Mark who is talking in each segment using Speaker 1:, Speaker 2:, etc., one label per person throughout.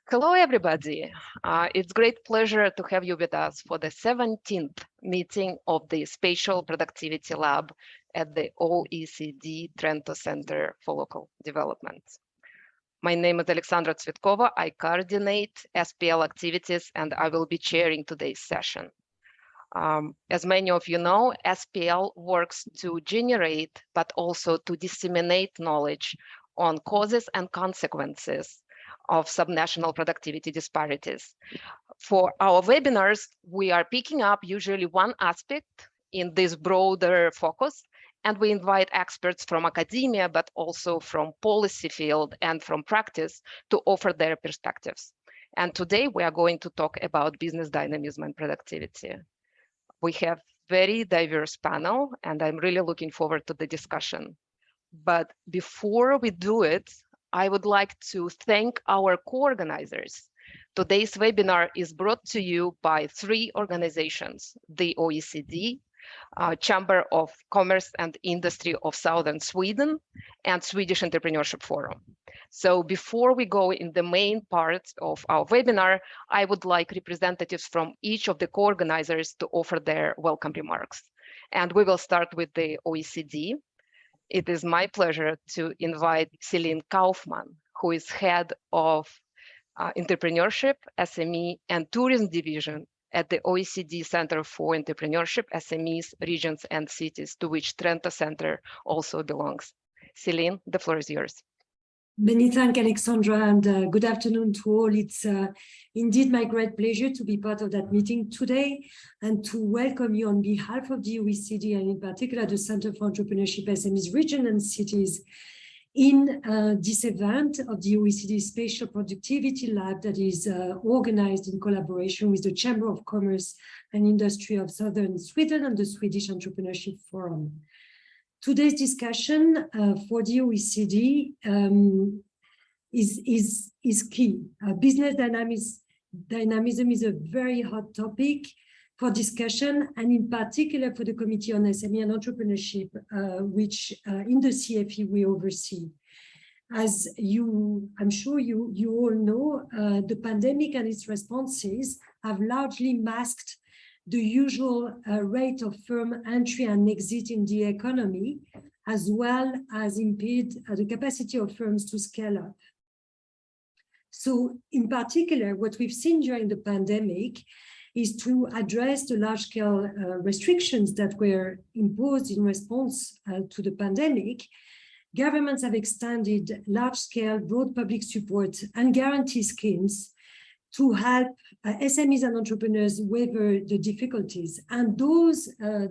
Speaker 1: Hello, everybody. It's great pleasure to have you with us for the 17th meeting of the Spatial Productivity Lab at the OECD Trento Centre for Local Development. My name is Alexandra Tsvetkova. I coordinate SPL activities and I will be chairing today's session. As many of you know, SPL works to generate, but also to disseminate knowledge on causes and consequences of subnational productivity disparities. For our webinars, we are picking up usually one aspect in this broader focus, and we invite experts from academia, but also from policy field and from practice to offer their perspectives. And today we are going to talk about business dynamism and productivity. We have very diverse panel, and I'm really looking forward to the discussion. But before we do it, I would like to thank our co-organizers. Today's webinar is brought to you by three organizations: the OECD, Chamber of Commerce and Industry of Southern Sweden, and Swedish Entrepreneurship Forum. So before we go in the main part of our webinar, I would like representatives from each of the co-organizers to offer their welcome remarks. And we will start with the OECD. It is my pleasure to invite Celine Kaufman, who is head of Entrepreneurship, SME, and Tourism Division at the OECD Center for Entrepreneurship, SMEs, Regions, and Cities, to which Trento Centre also belongs. Celine, the floor is yours.
Speaker 2: Many thanks, Alexandra, and good afternoon to all. It's indeed my great pleasure to be part of that meeting today and to welcome you on behalf of the OECD and in particular the Center for Entrepreneurship, SMEs, Regions and Cities in this event of the OECD Spatial Productivity Lab that is organized in collaboration with the Chamber of Commerce and Industry of Southern Sweden and the Swedish Entrepreneurship Forum. Today's discussion for the OECD is key. Business dynamism is a very hot topic for discussion, and in particular for the Committee on SME and Entrepreneurship, which in the CFE we oversee. As I'm sure you all know, the pandemic and its responses have largely masked the usual rate of firm entry and exit in the economy, as well as impede the capacity of firms to scale up. So in particular, what we've seen during the pandemic is to address the large-scale restrictions that were imposed in response to the pandemic. Governments have extended large-scale broad public support and guarantee schemes to help SMEs and entrepreneurs weather the difficulties. And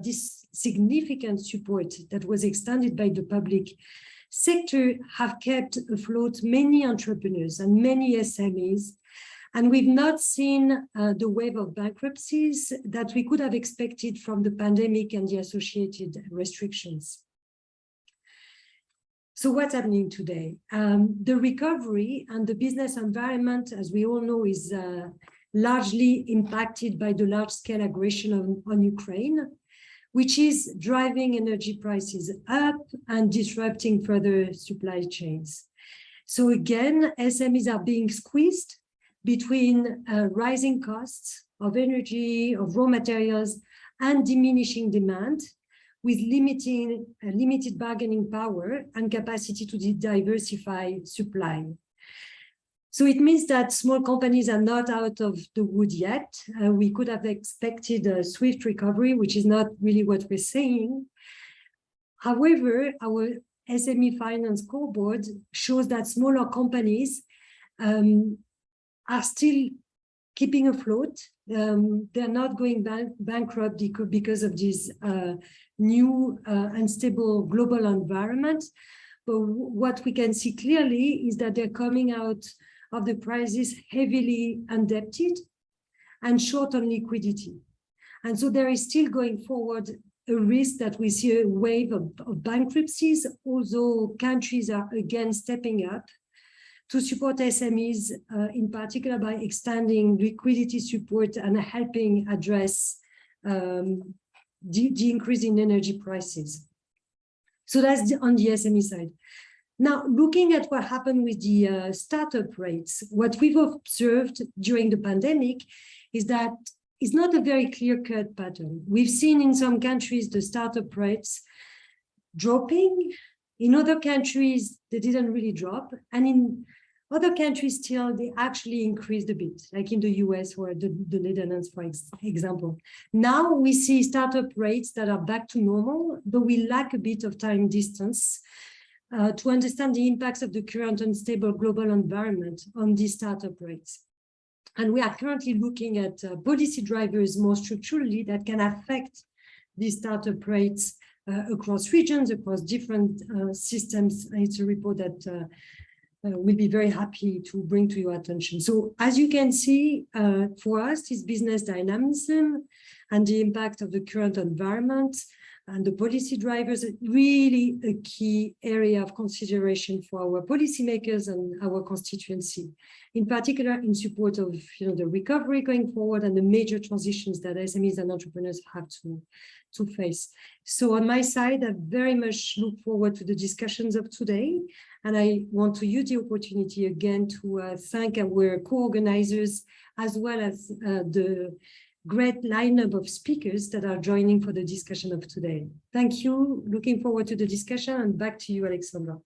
Speaker 2: this significant support that was extended by the public sector have kept afloat many entrepreneurs and many SMEs. And we've not seen the wave of bankruptcies that we could have expected from the pandemic and the associated restrictions. So what's happening today? The recovery and the business environment, as we all know, is largely impacted by the large-scale aggression on Ukraine, which is driving energy prices up and disrupting further supply chains. So again, SMEs are being squeezed between rising costs of energy, of raw materials, and diminishing demand, with limited bargaining power and capacity to diversify supply. So it means that small companies are not out of the wood yet. We could have expected a swift recovery, which is not really what we're saying. However, our SME Finance Scoreboard shows that smaller companies are still keeping afloat. They're not going bankrupt because of this new unstable global environment. But what we can see clearly is that they're coming out of the crisis heavily indebted and short on liquidity. And so there is still going forward a risk that we see a wave of bankruptcies, although countries are again stepping up to support SMEs, in particular by extending liquidity support and helping address the increase in energy prices. So that's on the SME side. Now, looking at what happened with the startup rates, what we've observed during the pandemic is that it's not a very clear-cut pattern. We've seen in some countries the startup rates dropping. In other countries, they didn't really drop. And in other countries still, they actually increased a bit, like in the US or the Netherlands, for example. Now we see startup rates that are back to normal, but we lack a bit of time distance to understand the impacts of the current unstable global environment on these startup rates. And we are currently looking at policy drivers more structurally that can affect these startup rates across regions, across different systems. It's a report that we'll be very happy to bring to your attention. So as you can see, for us, it's business dynamism and the impact of the current environment and the policy drivers are really a key area of consideration for our policymakers and our constituency, in particular in support of the recovery going forward and the major transitions that SMEs and entrepreneurs have to face. So on my side, I very much look forward to the discussions of today. And I want to use the opportunity again to thank our co-organizers as well as the great lineup of speakers that are joining for the discussion of today. Thank you. Looking forward to the discussion and back to you, Alexandra.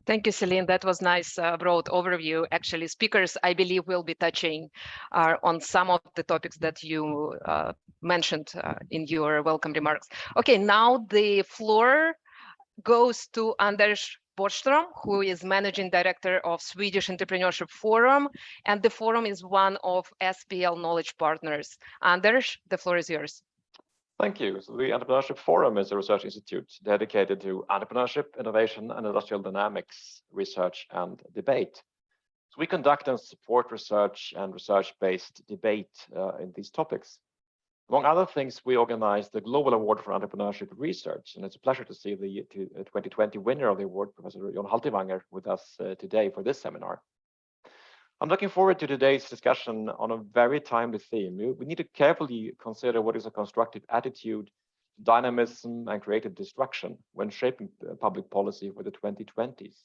Speaker 1: Thank you, Celine. That was nice broad overview. Actually, speakers, I believe, will be touching on some of the topics that you mentioned in your welcome remarks. Okay, now the floor goes to Anders Borgström, who is Managing Director of Swedish Entrepreneurship Forum, and the forum is one of SPL Knowledge Partners. Anders, the floor is yours.
Speaker 3: Thank you. So the Entrepreneurship Forum is a research institute dedicated to entrepreneurship, innovation, and industrial dynamics research and debate. So we conduct and support research and research-based debate in these topics. Among other things, we organized the Global Award for Entrepreneurship Research, and it's a pleasure to see the 2020 winner of the award, Professor Haltivanger, with us today for this seminar. I'm looking forward to today's discussion on a very timely theme. We need to carefully consider what is a constructive attitude, dynamism, and creative destruction when shaping public policy for the 2020s.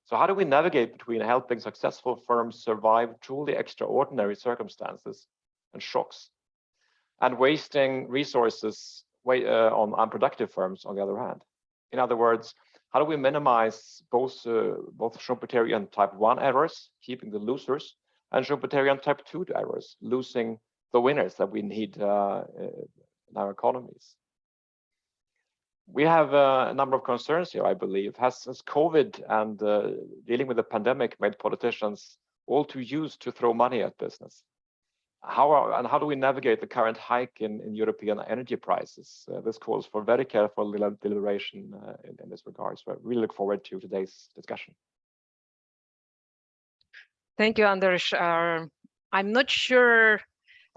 Speaker 3: So how do we navigate between helping successful firms survive truly extraordinary circumstances and shocks, and wasting resources on unproductive firms on the other hand? In other words, how do we minimize both Schumpeterian type 1 errors, keeping the losers, and Schumpeterian type 2 errors, losing the winners that we need in our economies? We have a number of concerns here, I believe. Has COVID and dealing with the pandemic made politicians all too used to throw money at business? How do we navigate the current hike in European energy prices? This calls for very careful deliberation in this regard. So I really look forward to today's discussion.
Speaker 1: Thank you, Anders. I'm not sure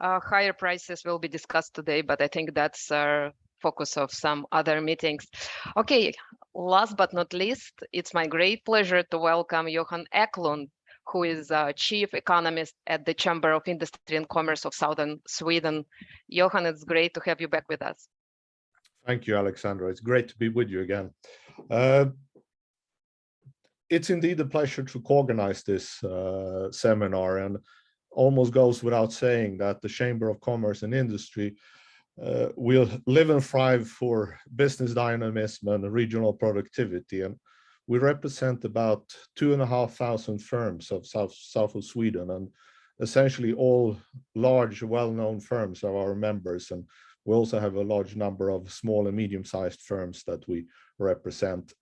Speaker 1: higher prices will be discussed today, but I think that's our focus of some other meetings. Okay, last but not least, it's my great pleasure to welcome Johan Eklund, who is Chief Economist at the Chamber of Industry and Commerce of Southern Sweden. Johan, it's great to have you back with us.
Speaker 4: Thank you, Alexandra. It's great to be with you again. It's indeed a pleasure to co-organize this seminar, and almost goes without saying that the Chamber of Commerce and Industry will live and thrive for business dynamism and regional productivity. And we represent about 2,500 firms of south of Sweden, and essentially all large, well-known firms are our members. And we also have a large number of small and medium-sized firms that we represent.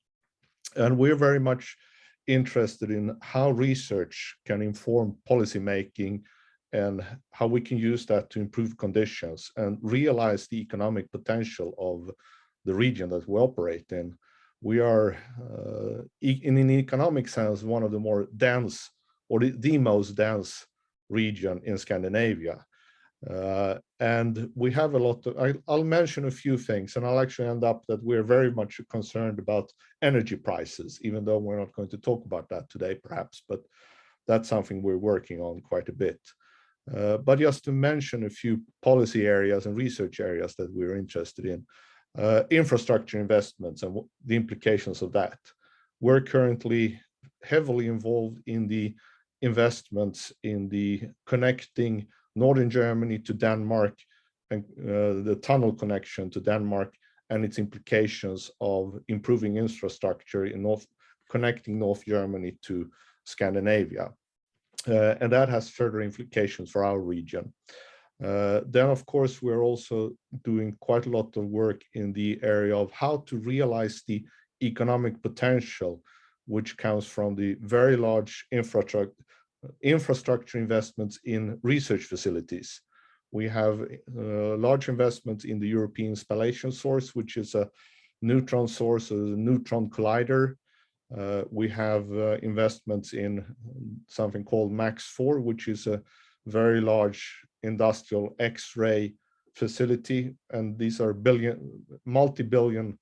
Speaker 4: And we're very much interested in how research can inform policymaking and how we can use that to improve conditions and realize the economic potential of the region that we operate in. We are, in an economic sense, one of the more dense, or the most dense region in Scandinavia. And we have a lot of, I'll mention a few things, and I'll actually end up that we're very much concerned about energy prices, even though we're not going to talk about that today, perhaps, but that's something we're working on quite a bit. But just to mention a few policy areas and research areas that we're interested in. Infrastructure investments and the implications of that. we're currently heavily involved in the investments in the connecting northern Germany to Denmark and the tunnel connection to Denmark and its implications of improving infrastructure in connecting North Germany to Scandinavia. And that has further implications for our region. Then, of course, we're also doing quite a lot of work in the area of how to realize the economic potential which comes from the very large infrastructure investments in research facilities. We have large investments in the European Spallation Source, which is a neutron source, a neutron collider. We have investments in something called MAX4, which is a very large industrial X-ray facility. And these are multi-billion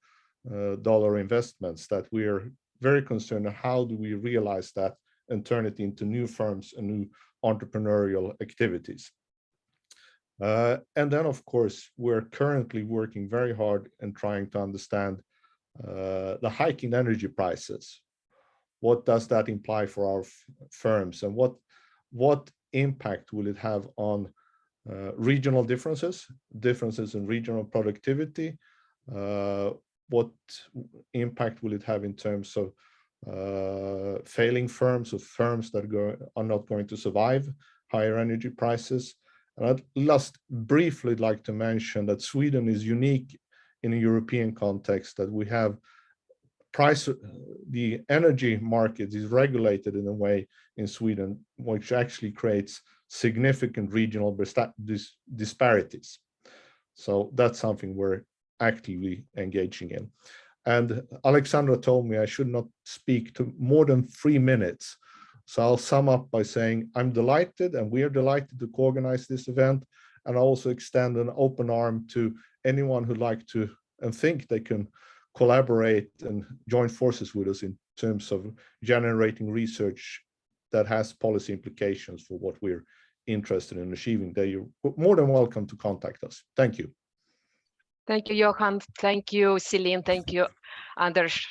Speaker 4: dollar investments that we are very concerned on how do we realize that and turn it into new firms and new entrepreneurial activities. And then, of course, we're currently working very hard and trying to understand the hiking energy prices. What does that imply for our firms, and what impact will it have on regional differences in regional productivity? What impact will it have in terms of failing firms, or firms that are not going to survive higher energy prices? And I'd just briefly like to mention that Sweden is unique in a European context, that we have the energy market is regulated in a way in Sweden, which actually creates significant regional disparities. So that's something we're actively engaging in. And Alexandra told me I should not speak to more than 3 minutes. So I'll sum up by saying I'm delighted, and we are delighted to co-organize this event, and also extend an open arm to anyone who'd like to and think they can collaborate and join forces with us in terms of generating research that has policy implications for what we're interested in achieving. You're more than welcome to contact us. Thank you.
Speaker 1: Thank you, Johan. Thank you, Celine. Thank you, Anders.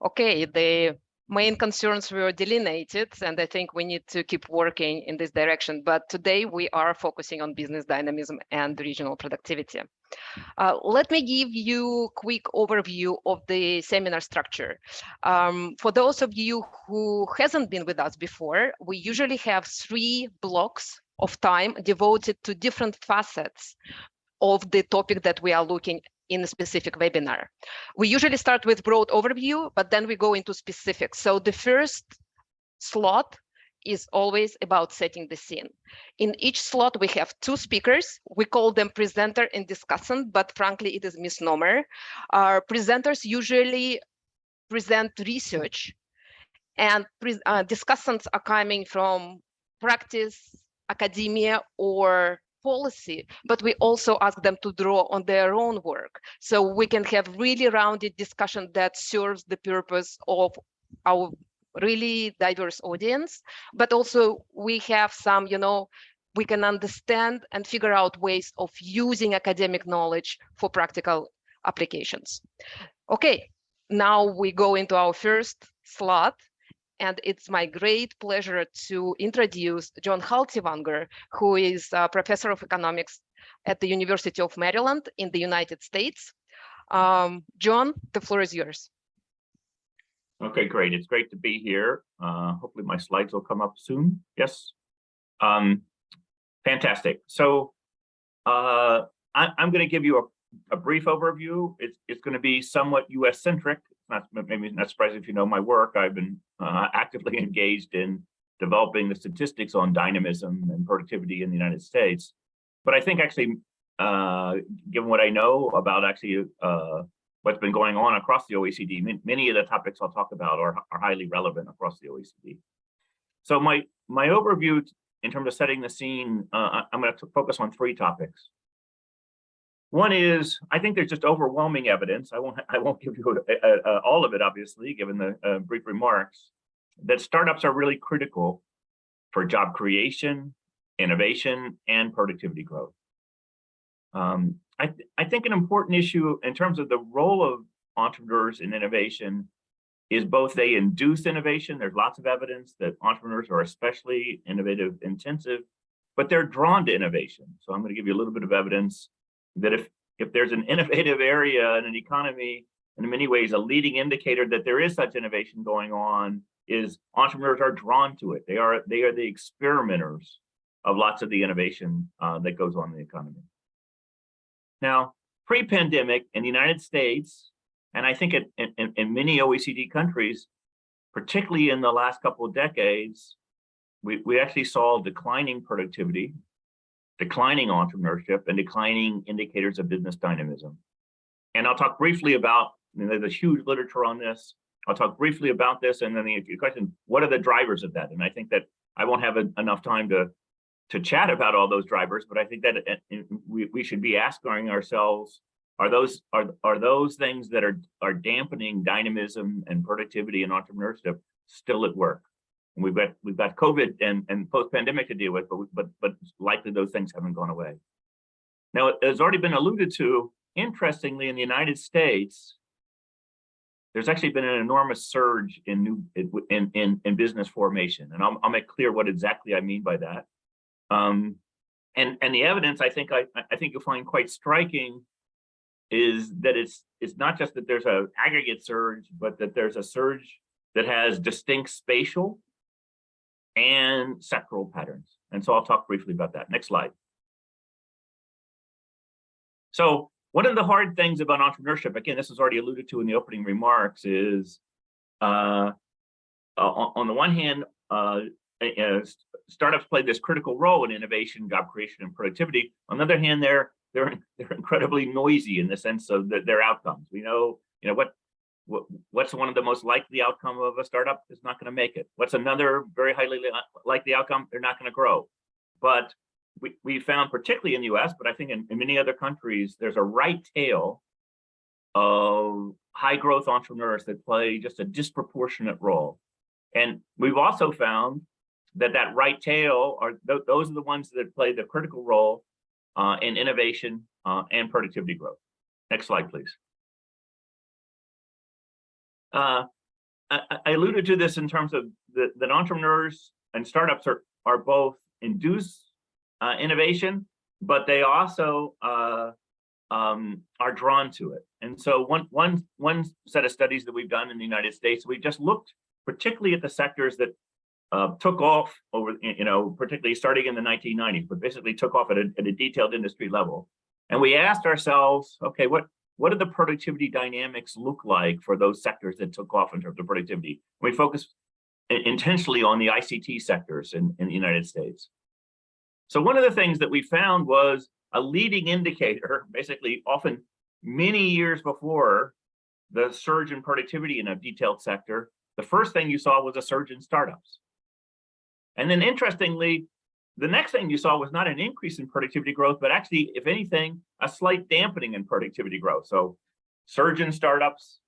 Speaker 1: Okay, the main concerns were delineated, and I think we need to keep working in this direction. But today we are focusing on business dynamism and regional productivity. Let me give you a quick overview of the seminar structure. For those of you who hasn't been with us before, we usually have 3 blocks of time devoted to different facets of the topic that we are looking in a specific webinar. We usually start with broad overview, but then we go into specifics. So the first slot is always about setting the scene. In each slot, we have 2 speakers. We call them presenter and discussant, but frankly, it is misnomer. Our presenters usually present research, and discussants are coming from practice, academia, or policy, but we also ask them to draw on their own work. So we can have really rounded discussion that serves the purpose of our really diverse audience, but also we have some, we can understand and figure out ways of using academic knowledge for practical applications. Okay, now we go into our first slot, and it's my great pleasure to introduce John Haltivanger, who is a professor of economics at the University of Maryland in the United States. John, the floor is yours.
Speaker 5: Okay, great. It's great to be here. Hopefully my slides will come up soon. Yes. Fantastic. So I'm going to give you a brief overview. It's going to be somewhat US centric. Maybe not surprising if you know my work. I've been actively engaged in developing the statistics on dynamism and productivity in the United States. But I think actually, given what I know about actually what's been going on across the OECD, many of the topics I'll talk about are highly relevant across the OECD. So my overview in terms of setting the scene, I'm going to focus on 3 topics. One is, I think there's just overwhelming evidence. I won't give you all of it, obviously, given the brief remarks, that startups are really critical for job creation, innovation, and productivity growth. I think an important issue in terms of the role of entrepreneurs in innovation is both they induce innovation. There's lots of evidence that entrepreneurs are especially innovative intensive, but they're drawn to innovation. So I'm going to give you a little bit of evidence that if there's an innovative area in an economy, in many ways, a leading indicator that there is such innovation going on is entrepreneurs are drawn to it. They are the experimenters of lots of the innovation that goes on in the economy. Now, pre-pandemic in the United States, and I think in many OECD countries, particularly in the last couple of decades, we actually saw declining productivity, declining entrepreneurship, and declining indicators of business dynamism. And I'll talk briefly about, there's a huge literature on this. I'll talk briefly about this, and then the question, what are the drivers of that? And I think that I won't have enough time to chat about all those drivers, but I think that we should be asking ourselves, are those things that are dampening dynamism and productivity and entrepreneurship still at work? And we've got COVID and post-pandemic to deal with, but likely those things haven't gone away. Now, it's already been alluded to, interestingly, in the United States, there's actually been an enormous surge in business formation, and I'll make clear what exactly I mean by that. And the evidence I think you'll find quite striking is that it's not just that there's an aggregate surge, but that there's a surge that has distinct spatial and sectoral patterns. And so I'll talk briefly about that. Next slide. So one of the hard things about entrepreneurship, again, this was already alluded to in the opening remarks, is on the one hand, startups play this critical role in innovation, job creation, and productivity. On the other hand, they're incredibly noisy in the sense of their outcomes. We know, what's one of the most likely outcome of a startup is not going to make it. What's another very highly likely outcome? They're not going to grow. But we found, particularly in the US, but I think in many other countries, there's a right tail of high growth entrepreneurs that play just a disproportionate role. And we've also found that right tail those are the ones that play the critical role in innovation and productivity growth. Next slide, please. I alluded to this in terms of that entrepreneurs and startups are both induce innovation, but they also are drawn to it. And so one set of studies that we've done in the United States, we just looked particularly at the sectors that took off over, particularly starting in the 1990s, but basically took off at a detailed industry level. And we asked ourselves, okay, what did the productivity dynamics look like for those sectors that took off in terms of productivity? We focused intentionally on the ICT sectors in the United States. So one of the things that we found was a leading indicator, basically often many years before the surge in productivity in a detailed sector, the first thing you saw was a surge in startups. And then interestingly, the next thing you saw was not an increase in productivity growth, but actually, if anything, a slight dampening in productivity growth. So surge in startups,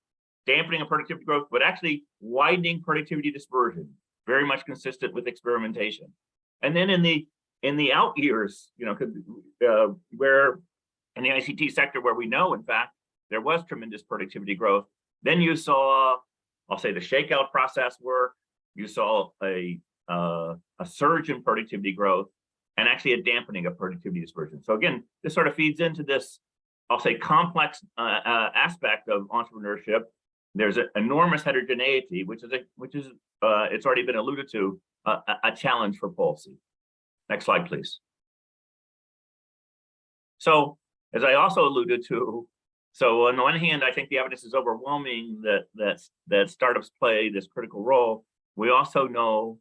Speaker 5: dampening of productivity growth, but actually widening productivity dispersion, very much consistent with experimentation. And then in the out years, where in the ICT sector, where we know, in fact, there was tremendous productivity growth, then you saw, I'll say, the shakeout process work. You saw a surge in productivity growth and actually a dampening of productivity dispersion. So again, this sort of feeds into this, I'll say, complex aspect of entrepreneurship. There's an enormous heterogeneity, which is it's already been alluded to, a challenge for policy. Next slide, please. So as I also alluded to, so on the one hand, I think the evidence is overwhelming that startups play this critical role. We also know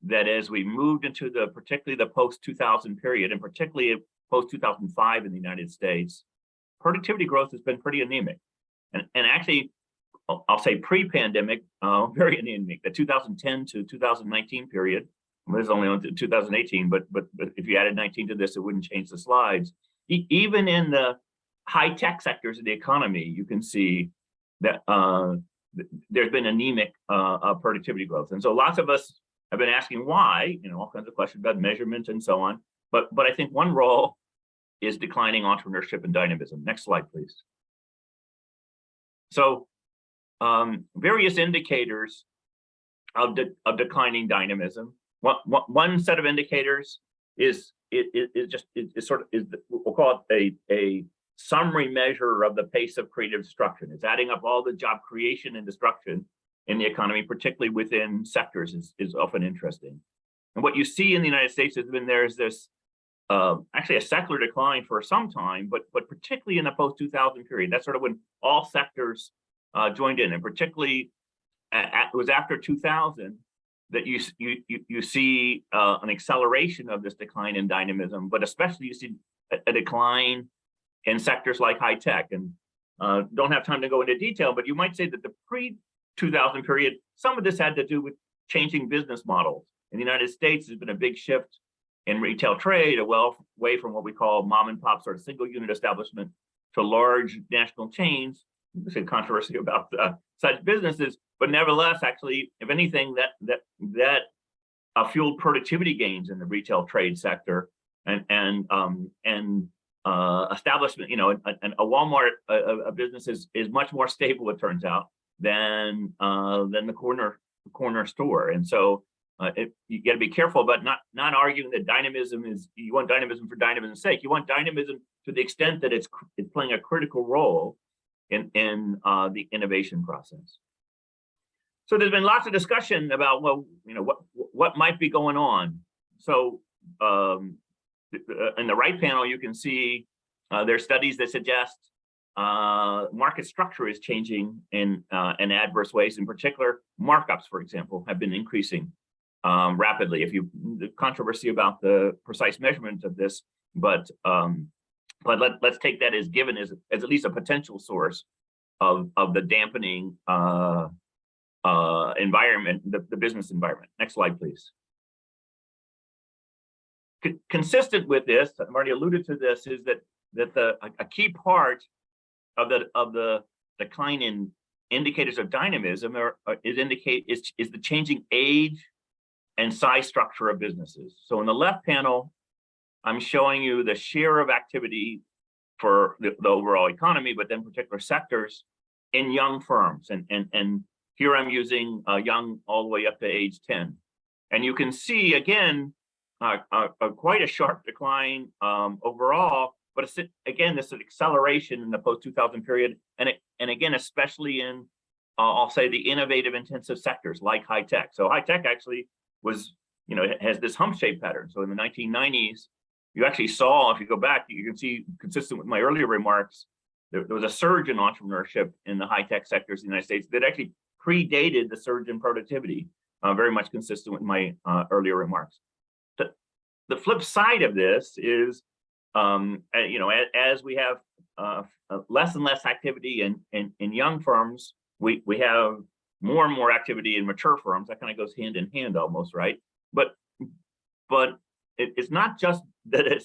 Speaker 5: that as we moved into particularly the post-2000 period, and particularly post-2005 in the United States, productivity growth has been pretty anemic. And actually, I'll say pre-pandemic, very anemic. The 2010 to 2019 period, this is only on 2018, but if you added 19 to this, it wouldn't change the slides. Even in the high-tech sectors of the economy, you can see that there's been anemic productivity growth. And so lots of us have been asking why, all kinds of questions about measurement and so on. But I think one role is declining entrepreneurship and dynamism. Next slide, please. So various indicators of declining dynamism. One set of indicators is we'll call it a summary measure of the pace of creative destruction. It's adding up all the job creation and destruction in the economy, particularly within sectors, is often interesting. And what you see in the United States has been there's this actually a secular decline for some time, but particularly in the post-2000 period. That's sort of when all sectors joined in, and particularly it was after 2000 that you see an acceleration of this decline in dynamism, but especially you see a decline in sectors like high tech. And don't have time to go into detail, but you might say that the pre-2000 period, some of this had to do with changing business models. In the United States, there's been a big shift in retail trade, away from what we call mom and pop sort of single unit establishment to large national chains. There's a controversy about such businesses, but nevertheless, actually, if anything, that fueled productivity gains in the retail trade sector and establishment. You know, a Walmart a business is much more stable, it turns out, than the corner store, and so. You got to be careful about not arguing that dynamism is, you want dynamism for dynamism's sake. You want dynamism to the extent that it's playing a critical role in the innovation process. So there's been lots of discussion about, well, you know, what might be going on. So in the right panel, you can see there are studies that suggest market structure is changing in adverse ways. In particular, markups, for example, have been increasing rapidly. The controversy about the precise measurement of this, but let's take that as given as at least a potential source of the dampening environment, the business environment. Next slide, please. Consistent with this, I've already alluded to this, is that a key part of the decline in indicators of dynamism is the changing age and size structure of businesses. So in the left panel, I'm showing you the share of activity for the overall economy, but then particular sectors in young firms. And here I'm using young all the way up to age 10. And you can see, again, quite a sharp decline overall, but it's, again, this acceleration in the post-2000 period. And again, especially in, I'll say, the innovative intensive sectors like high tech. So high tech actually was, you know, it has this hump shape pattern. So in the 1990s, you actually saw, if you go back, you can see, consistent with my earlier remarks, there was a surge in entrepreneurship in the high tech sectors in the United States that actually predated the surge in productivity, very much consistent with my earlier remarks. The flip side of this is, you know, as we have less and less activity in young firms, we have more and more activity in mature firms. That kind of goes hand in hand almost, right? But it's not just that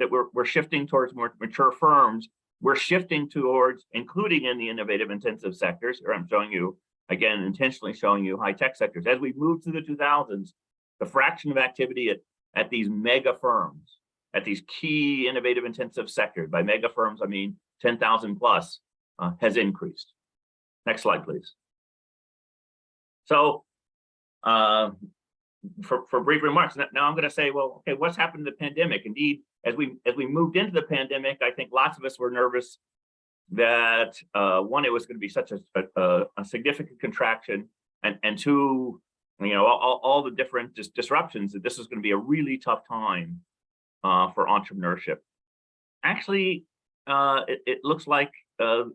Speaker 5: we're shifting towards more mature firms. We're shifting towards, including in the innovative intensive sectors, or I'm showing you, again, intentionally showing you high tech sectors. As we move to the 2000s, the fraction of activity at these mega firms, at these key innovative intensive sectors, by mega firms, I mean 10,000 plus, has increased. Next slide, please. So for brief remarks, now I'm going to say, well, okay, what's happened to the pandemic? Indeed, as we moved into the pandemic, I think lots of us were nervous that one, it was going to be such a significant contraction, and two, you know, all the different disruptions, that this was going to be a really tough time for entrepreneurship. Actually, it looks like the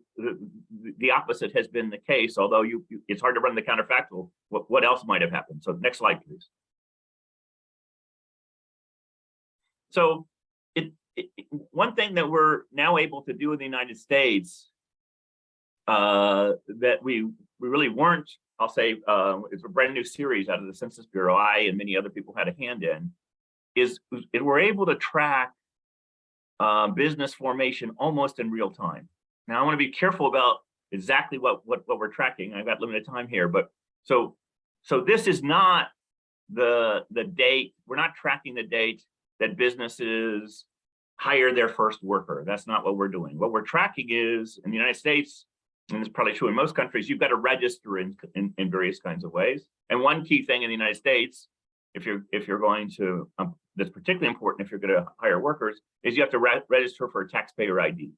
Speaker 5: opposite has been the case, although it's hard to run the counterfactual. What else might have happened? So next slide, please. So one thing that we're now able to do in the United States that we really weren't, I'll say, it's a brand new series out of the Census Bureau, I and many other people had a hand in, is we're able to track business formation almost in real time. Now I want to be careful about exactly what we're tracking. I've got limited time here, but so this is not the date. We're not tracking the date that businesses hire their first worker. That's not what we're doing. What we're tracking is, in the United States, and it's probably true in most countries, you've got to register in various kinds of ways. And one key thing in the United States, if you're going to, that's particularly important if you're going to hire workers, is you have to register for a taxpayer ID.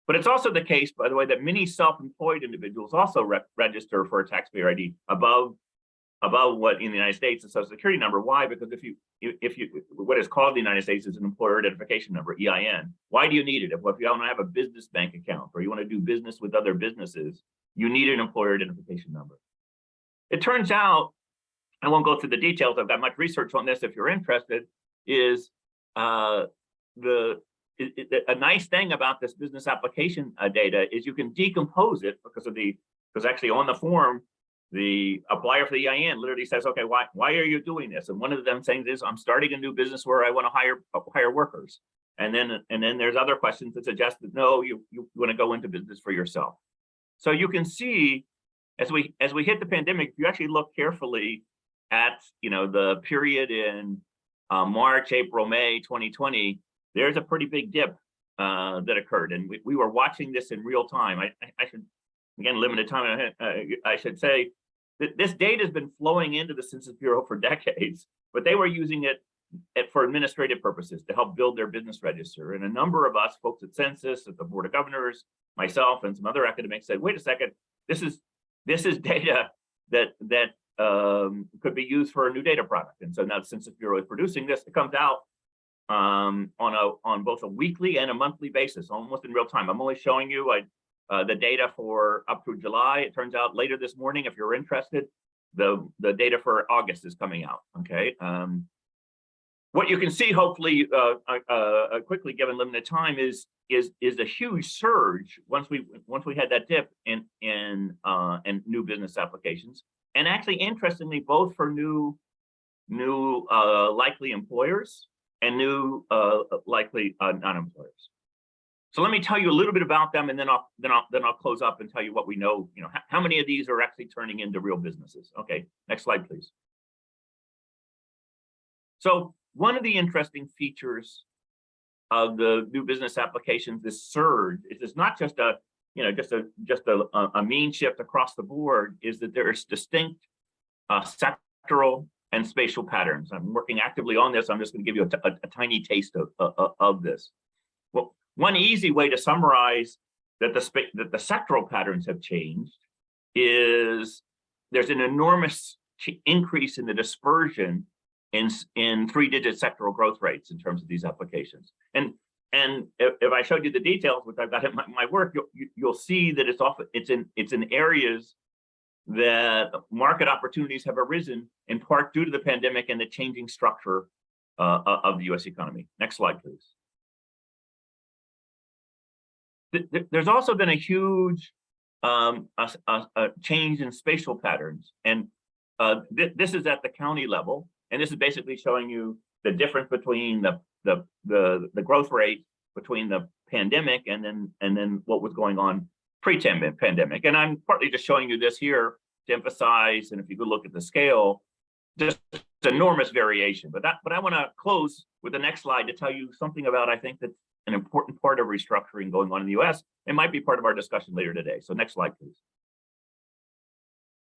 Speaker 5: But it's also the case, by the way, that many self-employed individuals also register for a taxpayer ID above what in the United States is a Social Security number. Why? Because if you what is called in the United States is an employer identification number, EIN. Why do you need it? If you don't have a business bank account or you want to do business with other businesses, you need an employer identification number. It turns out, I won't go through the details, I've got much research on this if you're interested, is a nice thing about this business application data is you can decompose it because actually on the form, the applier for the EIN literally says, okay, why are you doing this? And one of them things is, I'm starting a new business where I want to hire workers. And then there's other questions that suggest that no, you want to go into business for yourself. So you can see as we hit the pandemic, if you actually look carefully at the period in March, April, May 2020, there's a pretty big dip that occurred, and we were watching this in real time. I should, again, limited time, I should say that this data has been flowing into the Census Bureau for decades, but they were using it for administrative purposes to help build their business register. And a number of us, folks at Census, at the Board of Governors, myself, and some other academics said, wait a second, this is data that could be used for a new data product. And so now the Census Bureau is producing this. It comes out on both a weekly and a monthly basis, almost in real time. I'm only showing you the data for up through July. It turns out later this morning, if you're interested, the data for August is coming out. Okay. What you can see, hopefully, quickly, given limited time, is a huge surge once we had that dip in new business applications, and actually, interestingly, both for new likely employers and new likely non-employers. So let me tell you a little bit about them, and then I'll close up and tell you what we know. How many of these are actually turning into real businesses? Okay, next slide, please. So one of the interesting features of the new business applications, this surge, is not just a mean shift across the board, is that there's distinct sectoral and spatial patterns. I'm working actively on this. I'm just going to give you a tiny taste of this. Well, one easy way to summarize that the sectoral patterns have changed is there's an enormous increase in the dispersion in three-digit sectoral growth rates in terms of these applications. And if I showed you the details, which I've got in my work, you'll see that it's in areas that market opportunities have arisen in part due to the pandemic and the changing structure of the U.S. economy. Next slide, please. There's also been a huge change in spatial patterns, and this is at the county level, and this is basically showing you the difference between the growth rate between the pandemic and then what was going on pre-pandemic. And I'm partly just showing you this here to emphasize, and if you could look at the scale, just enormous variation. But I want to close with the next slide to tell you something about, I think, that's an important part of restructuring going on in the US. It might be part of our discussion later today. So next slide, please.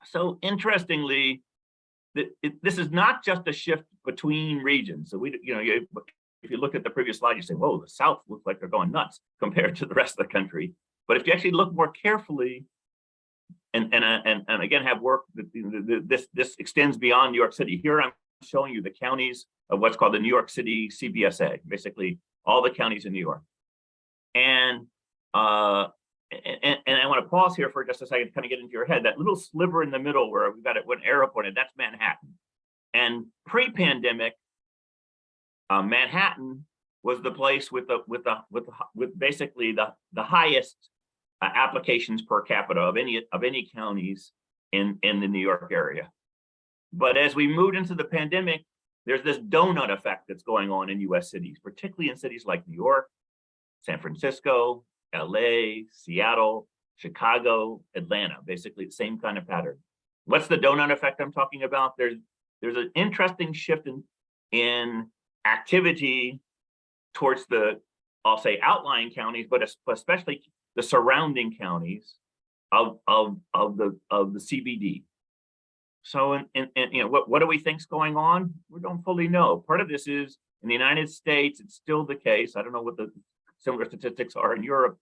Speaker 5: So interestingly, this is not just a shift between regions. So if you look at the previous slide, you say, whoa, the South looks like they're going nuts compared to the rest of the country. But if you actually look more carefully, and again have work, this extends beyond New York City. Here I'm showing you the counties of what's called the New York City CBSA, basically all the counties in New York. And I want to pause here for just a second to kind of get into your head. That little sliver in the middle where we've got one arrow pointed, that's Manhattan. And pre-pandemic, Manhattan was the place with basically the highest applications per capita of any counties in the New York area. But as we moved into the pandemic, there's this donut effect that's going on in US cities, particularly in cities like New York, San Francisco, LA, Seattle, Chicago, Atlanta, basically the same kind of pattern. What's the donut effect I'm talking about? There's an interesting shift in activity towards the, I'll say, outlying counties, but especially the surrounding counties. the CBD. So, what do we think's going on? We don't fully know. Part of this is in the United States, it's still the case. I don't know what the similar statistics are in Europe,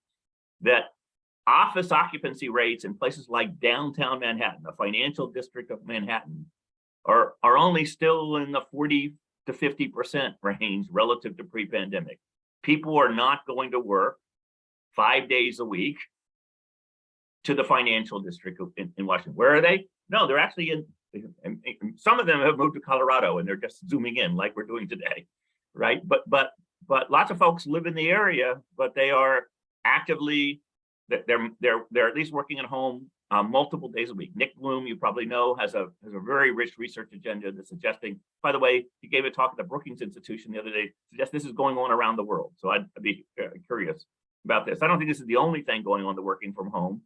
Speaker 5: that office occupancy rates in places like downtown Manhattan, the financial district of Manhattan, are only still in the 40 to 50% range relative to pre-pandemic. People are not going to work 5 days a week to the financial district in Washington. Where are they? No, they're actually in, some of them have moved to Colorado and they're just zooming in like we're doing today, right? But lots of folks live in the area, but they are actively, they're at least working at home multiple days a week. Nick Bloom, you probably know, has a very rich research agenda that's suggesting, by the way, he gave a talk at the Brookings Institution the other day, suggests this is going on around the world. So I'd be curious about this. I don't think this is the only thing going on to working from home,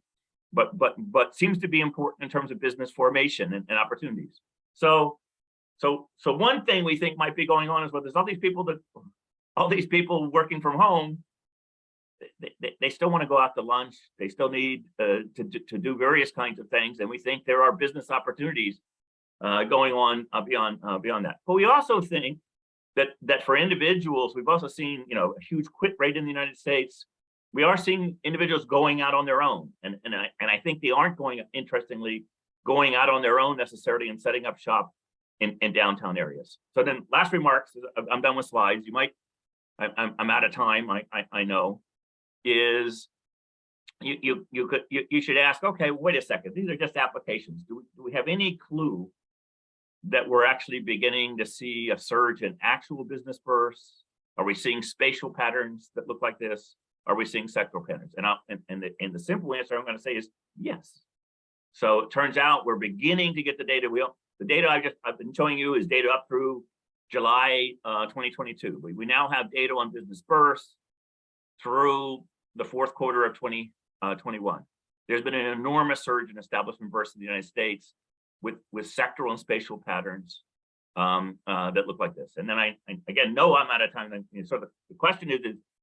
Speaker 5: but seems to be important in terms of business formation and opportunities. So one thing we think might be going on is, well, there's all these people working from home. They still want to go out to lunch. They still need to do various kinds of things, and we think there are business opportunities going on beyond that. But we also think that for individuals, we've also seen a huge quit rate in the United States. We are seeing individuals going out on their own, and I think they aren't interestingly going out on their own necessarily and setting up shop in downtown areas. So then, last remarks. I'm done with slides. You might. I'm out of time. I know. Is you should ask, okay, wait a second, these are just applications. Do we have any clue that we're actually beginning to see a surge in actual business bursts? Are we seeing spatial patterns that look like this? Are we seeing sectoral patterns? And the simple answer I'm going to say is yes. So it turns out we're beginning to get the data. The data I've been showing you is data up through July 2022. We now have data on business bursts through the fourth quarter of 2021. There's been an enormous surge in establishment bursts in the United States with sectoral and spatial patterns that look like this. And then I again, no, I'm out of time. So the question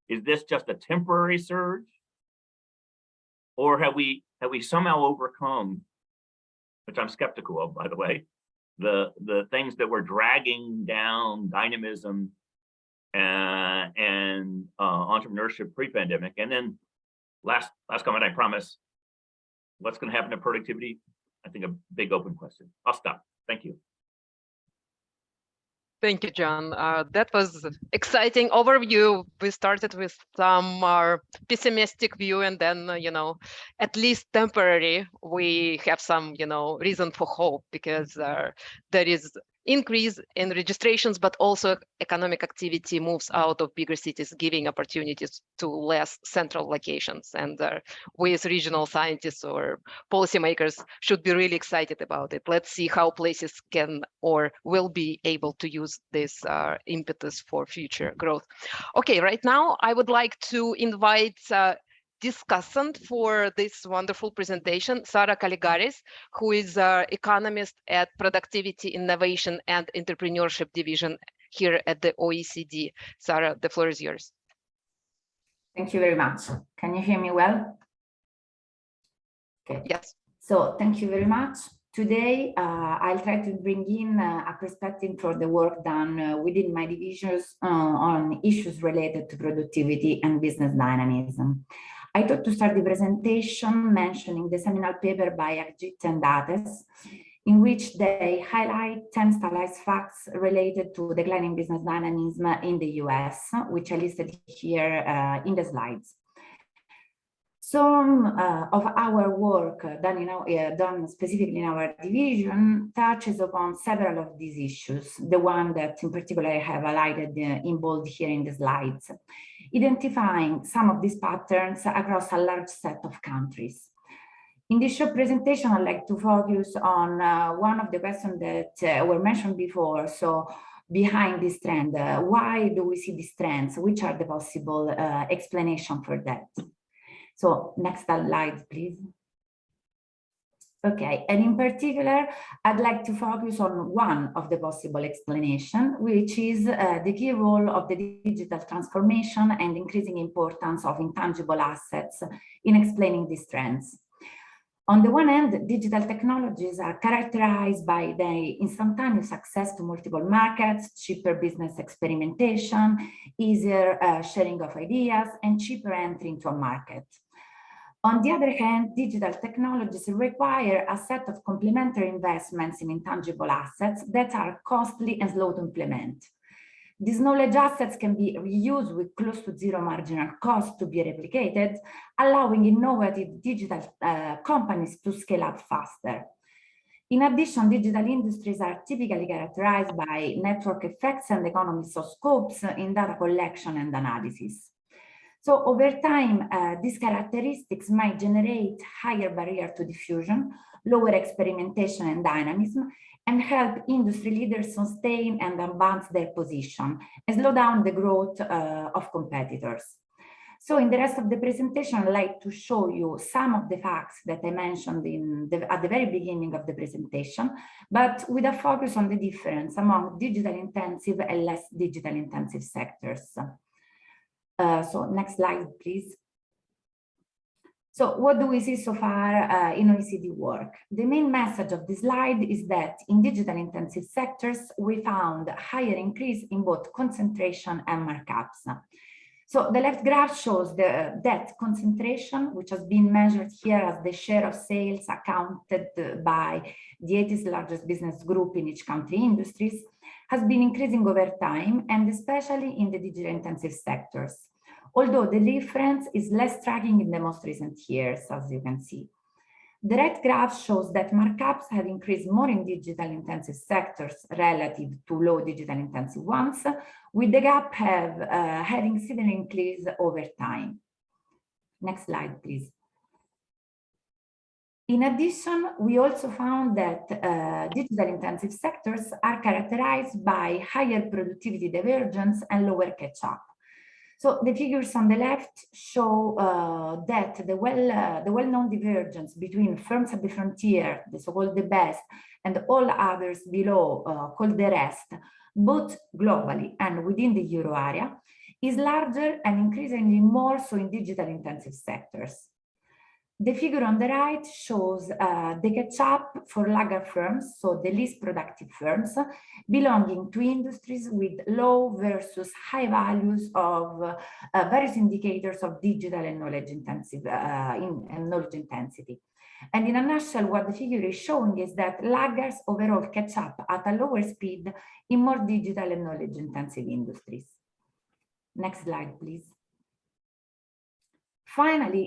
Speaker 5: is this just a temporary surge? Or have we somehow overcome, which I'm skeptical of, by the way, the things that were dragging down dynamism and entrepreneurship pre-pandemic? And then last comment, I promise, what's going to happen to productivity? I think a big open question. I'll stop. Thank you.
Speaker 1: Thank you, John. That was exciting overview. We started with some pessimistic view, and then, at least temporary, we have some, reason for hope, because there is increase in registrations, but also economic activity moves out of bigger cities, giving opportunities to less central locations. And we as regional scientists or policymakers should be really excited about it. Let's see how places can or will be able to use this impetus for future growth. Okay, right now I would like to invite discussant for this wonderful presentation, Sara Kaligaris, who is economist at Productivity, Innovation and Entrepreneurship Division here at the OECD. Sara, the floor is yours.
Speaker 6: Thank you very much. Can you hear me well? Okay.
Speaker 1: Yes.
Speaker 6: So thank you very much. Today, I'll try to bring in a perspective for the work done within my divisions on issues related to productivity and business dynamism. I thought to start the presentation mentioning the seminal paper by Ajit and Dates, in which they highlight 10 stylized facts related to declining business dynamism in the US, which I listed here in the slides. Some of our work done specifically in our division touches upon several of these issues, the one that in particular I have highlighted in bold here in the slides, identifying some of these patterns across a large set of countries. In this short presentation, I'd like to focus on one of the questions that were mentioned before. So behind this trend, why do we see these trends? Which are the possible explanations for that? So next slide, please. Okay, and in particular, I'd like to focus on one of the possible explanations, which is the key role of the digital transformation and increasing importance of intangible assets in explaining these trends. On the one hand, digital technologies are characterized by the instantaneous access to multiple markets, cheaper business experimentation, easier sharing of ideas, and cheaper entry into a market. On the other hand, digital technologies require a set of complementary investments in intangible assets that are costly and slow to implement. These knowledge assets can be reused with close to zero marginal cost to be replicated, allowing innovative digital companies to scale up faster. In addition, digital industries are typically characterized by network effects and economies of scopes in data collection and analysis. So over time, these characteristics might generate higher barrier to diffusion, lower experimentation and dynamism, and help industry leaders sustain and advance their position and slow down the growth of competitors. So in the rest of the presentation, I'd like to show you some of the facts that I mentioned at the very beginning of the presentation, but with a focus on the difference among digital intensive and less digital intensive sectors. So next slide, please. So what do we see so far in OECD work? The main message of this slide is that in digital intensive sectors, we found a higher increase in both concentration and markups. So the left graph shows that concentration, which has been measured here as the share of sales accounted by the 80th largest business group in each country industries, has been increasing over time, and especially in the digital intensive sectors. Although the difference is less striking in the most recent years, as you can see. The right graph shows that markups have increased more in digital intensive sectors relative to low digital intensive ones, with the gap having seen an increase over time. Next slide, please. In addition, we also found that digital intensive sectors are characterized by higher productivity divergence and lower catch-up. So the figures on the left show that the well-known divergence between firms at the frontier, the so-called the best, and all others below, called the rest, both globally and within the euro area, is larger and increasingly more so in digital intensive sectors. The figure on the right shows the catch-up for laggard firms, so the least productive firms, belonging to industries with low versus high values of various indicators of digital and knowledge intensity. And in a nutshell, what the figure is showing is that laggards overall catch up at a lower speed in more digital and knowledge intensive industries. Next slide, please. Finally,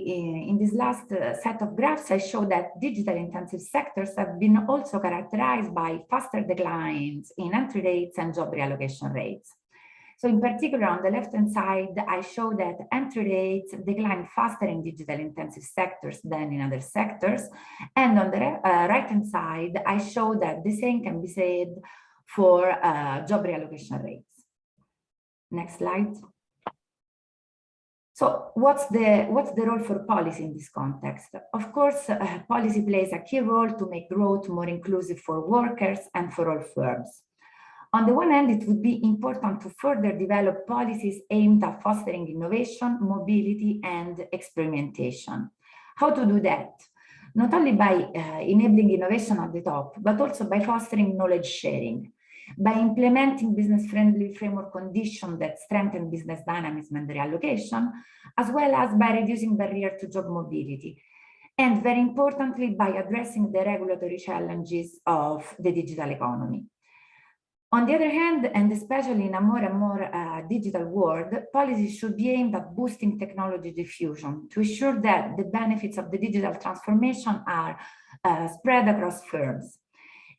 Speaker 6: in this last set of graphs, I show that digital intensive sectors have been also characterized by faster declines in entry rates and job reallocation rates. So in particular, on the left-hand side, I show that entry rates decline faster in digital intensive sectors than in other sectors. And on the right-hand side, I show that the same can be said for job reallocation rates. Next slide. So what's the role for policy in this context? Of course, policy plays a key role to make growth more inclusive for workers and for all firms. On the one hand, it would be important to further develop policies aimed at fostering innovation, mobility, and experimentation. How to do that? Not only by enabling innovation at the top, but also by fostering knowledge sharing, by implementing business-friendly framework conditions that strengthen business dynamism and reallocation, as well as by reducing barriers to job mobility, and very importantly, by addressing the regulatory challenges of the digital economy. On the other hand, and especially in a more and more digital world, policies should be aimed at boosting technology diffusion to ensure that the benefits of the digital transformation are spread across firms.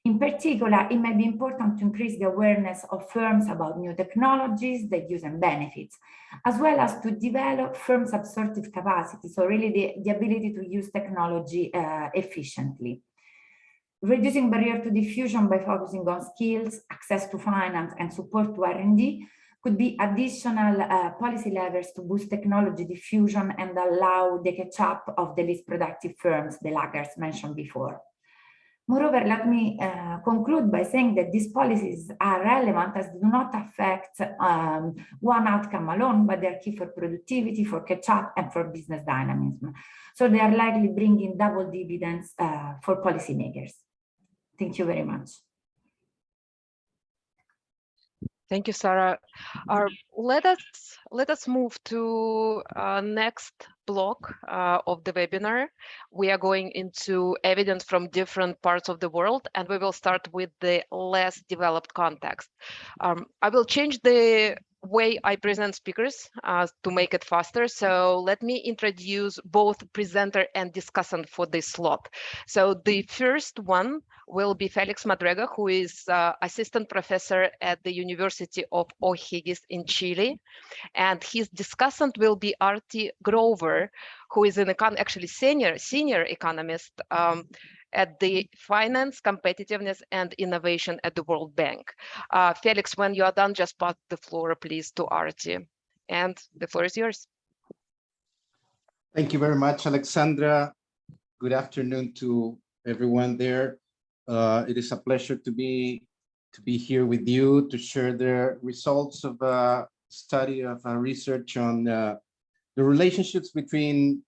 Speaker 6: In particular, it may be important to increase the awareness of firms about new technologies, their use and benefits, as well as to develop firms' absorptive capacity, so really the ability to use technology efficiently. Reducing barrier to diffusion by focusing on skills, access to finance, and support to R&D could be additional policy levers to boost technology diffusion and allow the catch-up of the least productive firms, the laggards mentioned before. Moreover, let me conclude by saying that these policies are relevant as they do not affect one outcome alone, but they're key for productivity, for catch-up, and for business dynamism. So they are likely bringing double dividends for policymakers. Thank you very much.
Speaker 1: Thank you, Sarah. Let us move to next block of the webinar. We are going into evidence from different parts of the world, and we will start with the less developed context. I will change the way I present speakers to make it faster. So let me introduce both presenter and discussant for this slot. So the first one will be Felix Madrega, who is assistant professor at the University of O'Higgins in Chile. And his discussant will be Artie Grover, who is an actually senior economist at the Finance, Competitiveness, and Innovation at the World Bank. Felix, when you are done, just pass the floor, please, to Artie. And the floor is yours.
Speaker 7: Thank you very much, Alexandra. Good afternoon to everyone there. It is a pleasure to be here with you to share the results of a study of research on the relationships between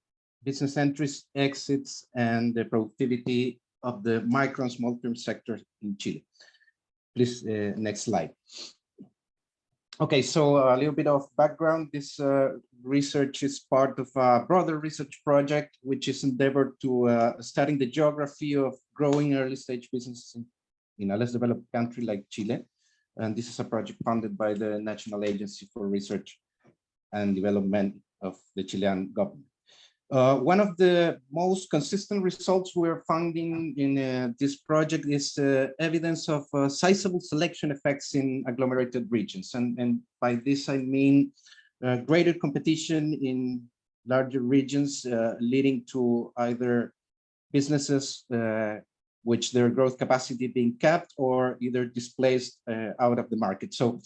Speaker 7: business entries, exits, and the productivity of the micro and small firm sector in Chile. Please, next slide. Okay, so a little bit of background. This research is part of a broader research project, which is endeavored to study the geography of growing early stage businesses in a less developed country like Chile. And this is a project funded by the National Agency for Research and Development of the Chilean government. One of the most consistent results we're finding in this project is evidence of sizable selection effects in agglomerated regions. And by this, I mean greater competition in larger regions, leading to either businesses which their growth capacity being capped or either displaced out of the market. So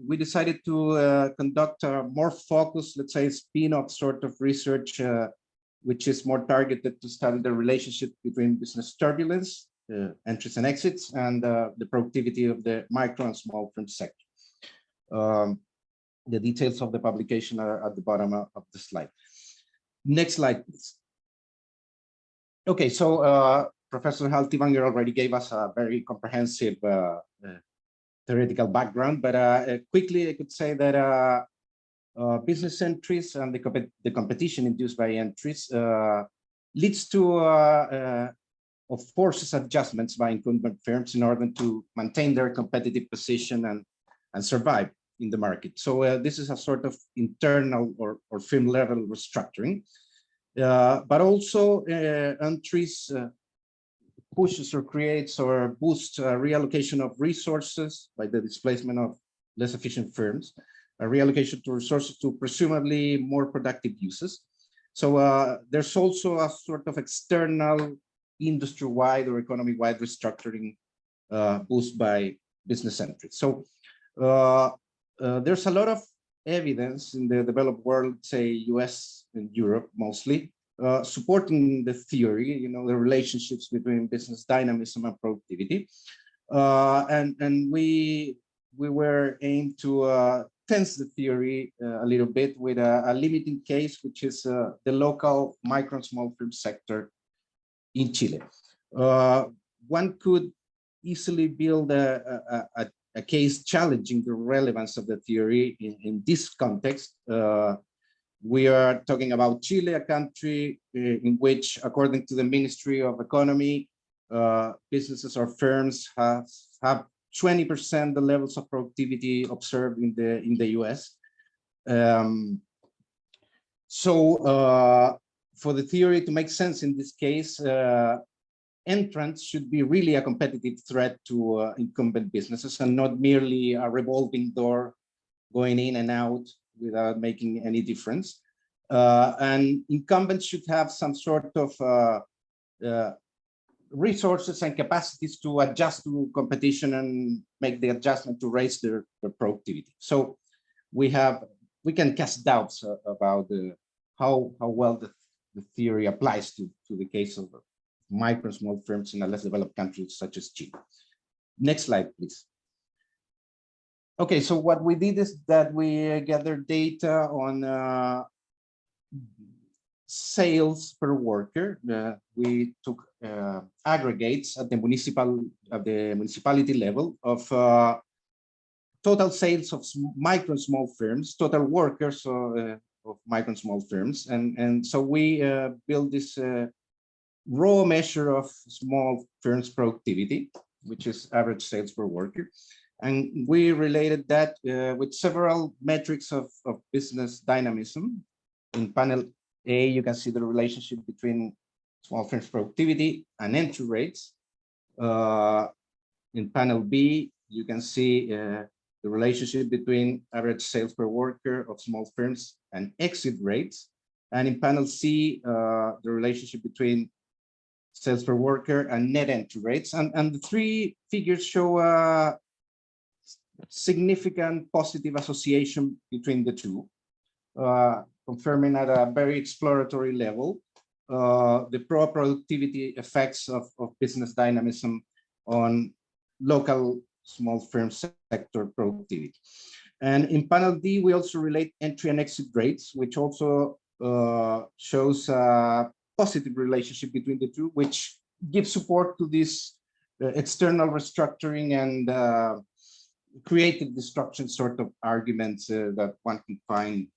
Speaker 7: we decided to conduct a more focused, let's say, spin-off sort of research, which is more targeted to study the relationship between business turbulence, entries and exits, and the productivity of the micro and small firm sector. The details of the publication are at the bottom of the slide. Next slide, please. Okay, so Professor Haltivanger already gave us a very comprehensive theoretical background, but quickly I could say that business entries and the competition induced by entries leads to of forces adjustments by incumbent firms in order to maintain their competitive position and survive in the market. So this is a sort of internal or firm level restructuring, but also entries pushes or creates or boosts reallocation of resources by the displacement of less efficient firms, a reallocation to resources to presumably more productive uses. So there's also a sort of external industry-wide or economy-wide restructuring boosted by business entries. So there's a lot of evidence in the developed world, say US and Europe mostly, supporting the theory, the relationships between business dynamism and productivity. And we were aimed to tense the theory a little bit with a limiting case, which is the local micro and small firm sector in Chile. One could easily build a case challenging the relevance of the theory in this context. We are talking about Chile, a country in which, according to the Ministry of Economy, businesses or firms have 20% the levels of productivity observed in the US. So for the theory to make sense in this case, entrants should be really a competitive threat to incumbent businesses and not merely a revolving door going in and out without making any difference. And incumbents should have some sort of resources and capacities to adjust to competition and make the adjustment to raise their productivity. So we can cast doubts about how well the theory applies to the case of micro and small firms in a less developed countries such as Chile. Next slide, please. Okay, so what we did is that we gathered data on sales per worker. We took aggregates at the municipality level of total sales of micro and small firms, total workers of micro and small firms, and so we built this raw measure of small firms productivity, which is average sales per worker. And we related that with several metrics of business dynamism. In panel A, you can see the relationship between small firms productivity and entry rates. In panel B, you can see the relationship between average sales per worker of small firms and exit rates. And in panel C, the relationship between sales per worker and net entry rates. And the three figures show a significant positive association between the two, confirming at a very exploratory level the pro-productivity effects of business dynamism on local small firm sector productivity. And in panel D, we also relate entry and exit rates, which also shows a positive relationship between the two, which gives support to this external restructuring and creative destruction sort of arguments that one can find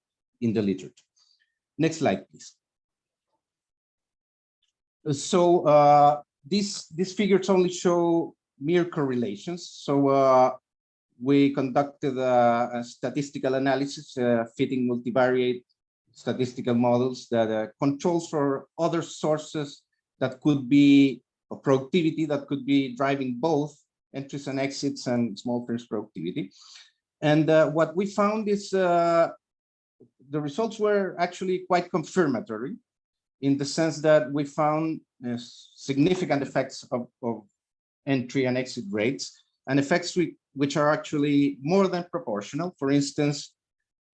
Speaker 7: in the literature. Next slide, please. So these figures only show mere correlations. So we conducted a statistical analysis fitting multivariate statistical models that controls for other sources that could be of productivity that could be driving both entries and exits and small firms productivity. And what we found is the results were actually quite confirmatory in the sense that we found significant effects of entry and exit rates and effects which are actually more than proportional. For instance,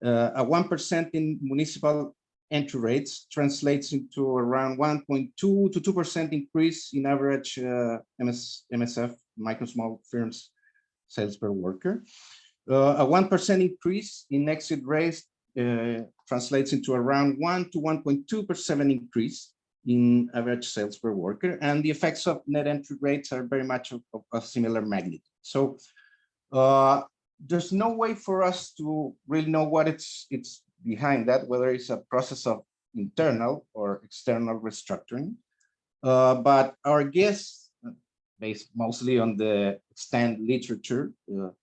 Speaker 7: a 1% in municipal entry rates translates into around 1.2 to 2% increase in average MSF, micro small firms sales per worker. A 1% increase in exit rates translates into around 1 to 1.2% increase in average sales per worker. And the effects of net entry rates are very much of a similar magnitude. So there's no way for us to really know what it's behind that, whether it's a process of internal or external restructuring. But our guess, based mostly on the extant literature,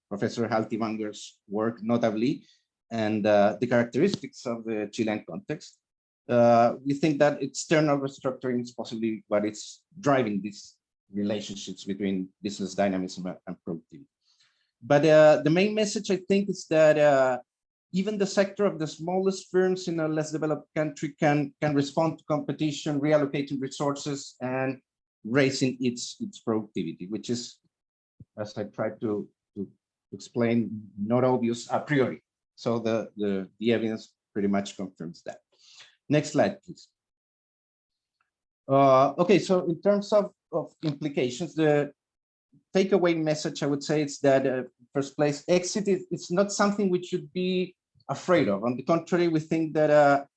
Speaker 7: Professor Haltivanger's work notably, and the characteristics of the Chilean context, we think that external restructuring is possibly what is driving these relationships between business dynamism and productivity. But the main message, I think, is that even the sector of the smallest firms in a less developed country can respond to competition, reallocating resources and raising its productivity, which is, as I tried to explain, not obvious a priori. So the evidence pretty much confirms that. Next slide, please. Okay, so in terms of implications, the takeaway message, I would say, is that first place, exit it's not something we should be afraid of. On the contrary, we think that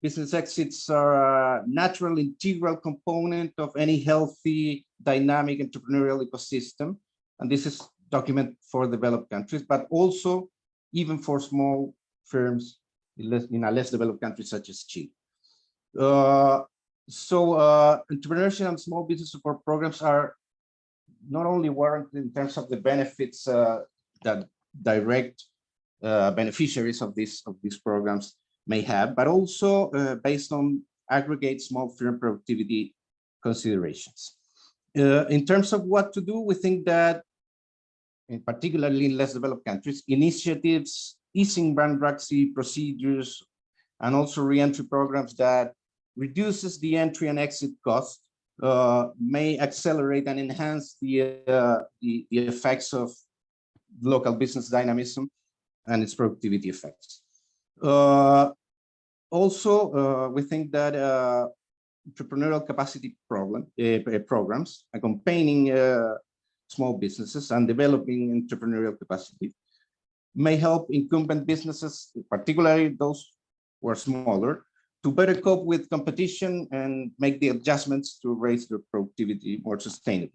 Speaker 7: business exits are a natural, integral component of any healthy, dynamic entrepreneurial ecosystem. And this is documented for developed countries, but also even for small firms in a less developed country such as Chile. Entrepreneurship and small business support programs are not only warranted in terms of the benefits that direct beneficiaries of these programs may have, but also based on aggregate small firm productivity considerations. In terms of what to do, we think that, particularly in less developed countries, initiatives easing bankruptcy procedures and also re-entry programs that reduces the entry and exit cost may accelerate and enhance the effects of local business dynamism and its productivity effects. Also, we think that entrepreneurial capacity programs accompanying small businesses and developing entrepreneurial capacity may help incumbent businesses, particularly those who are smaller, to better cope with competition and make the adjustments to raise their productivity more sustainably.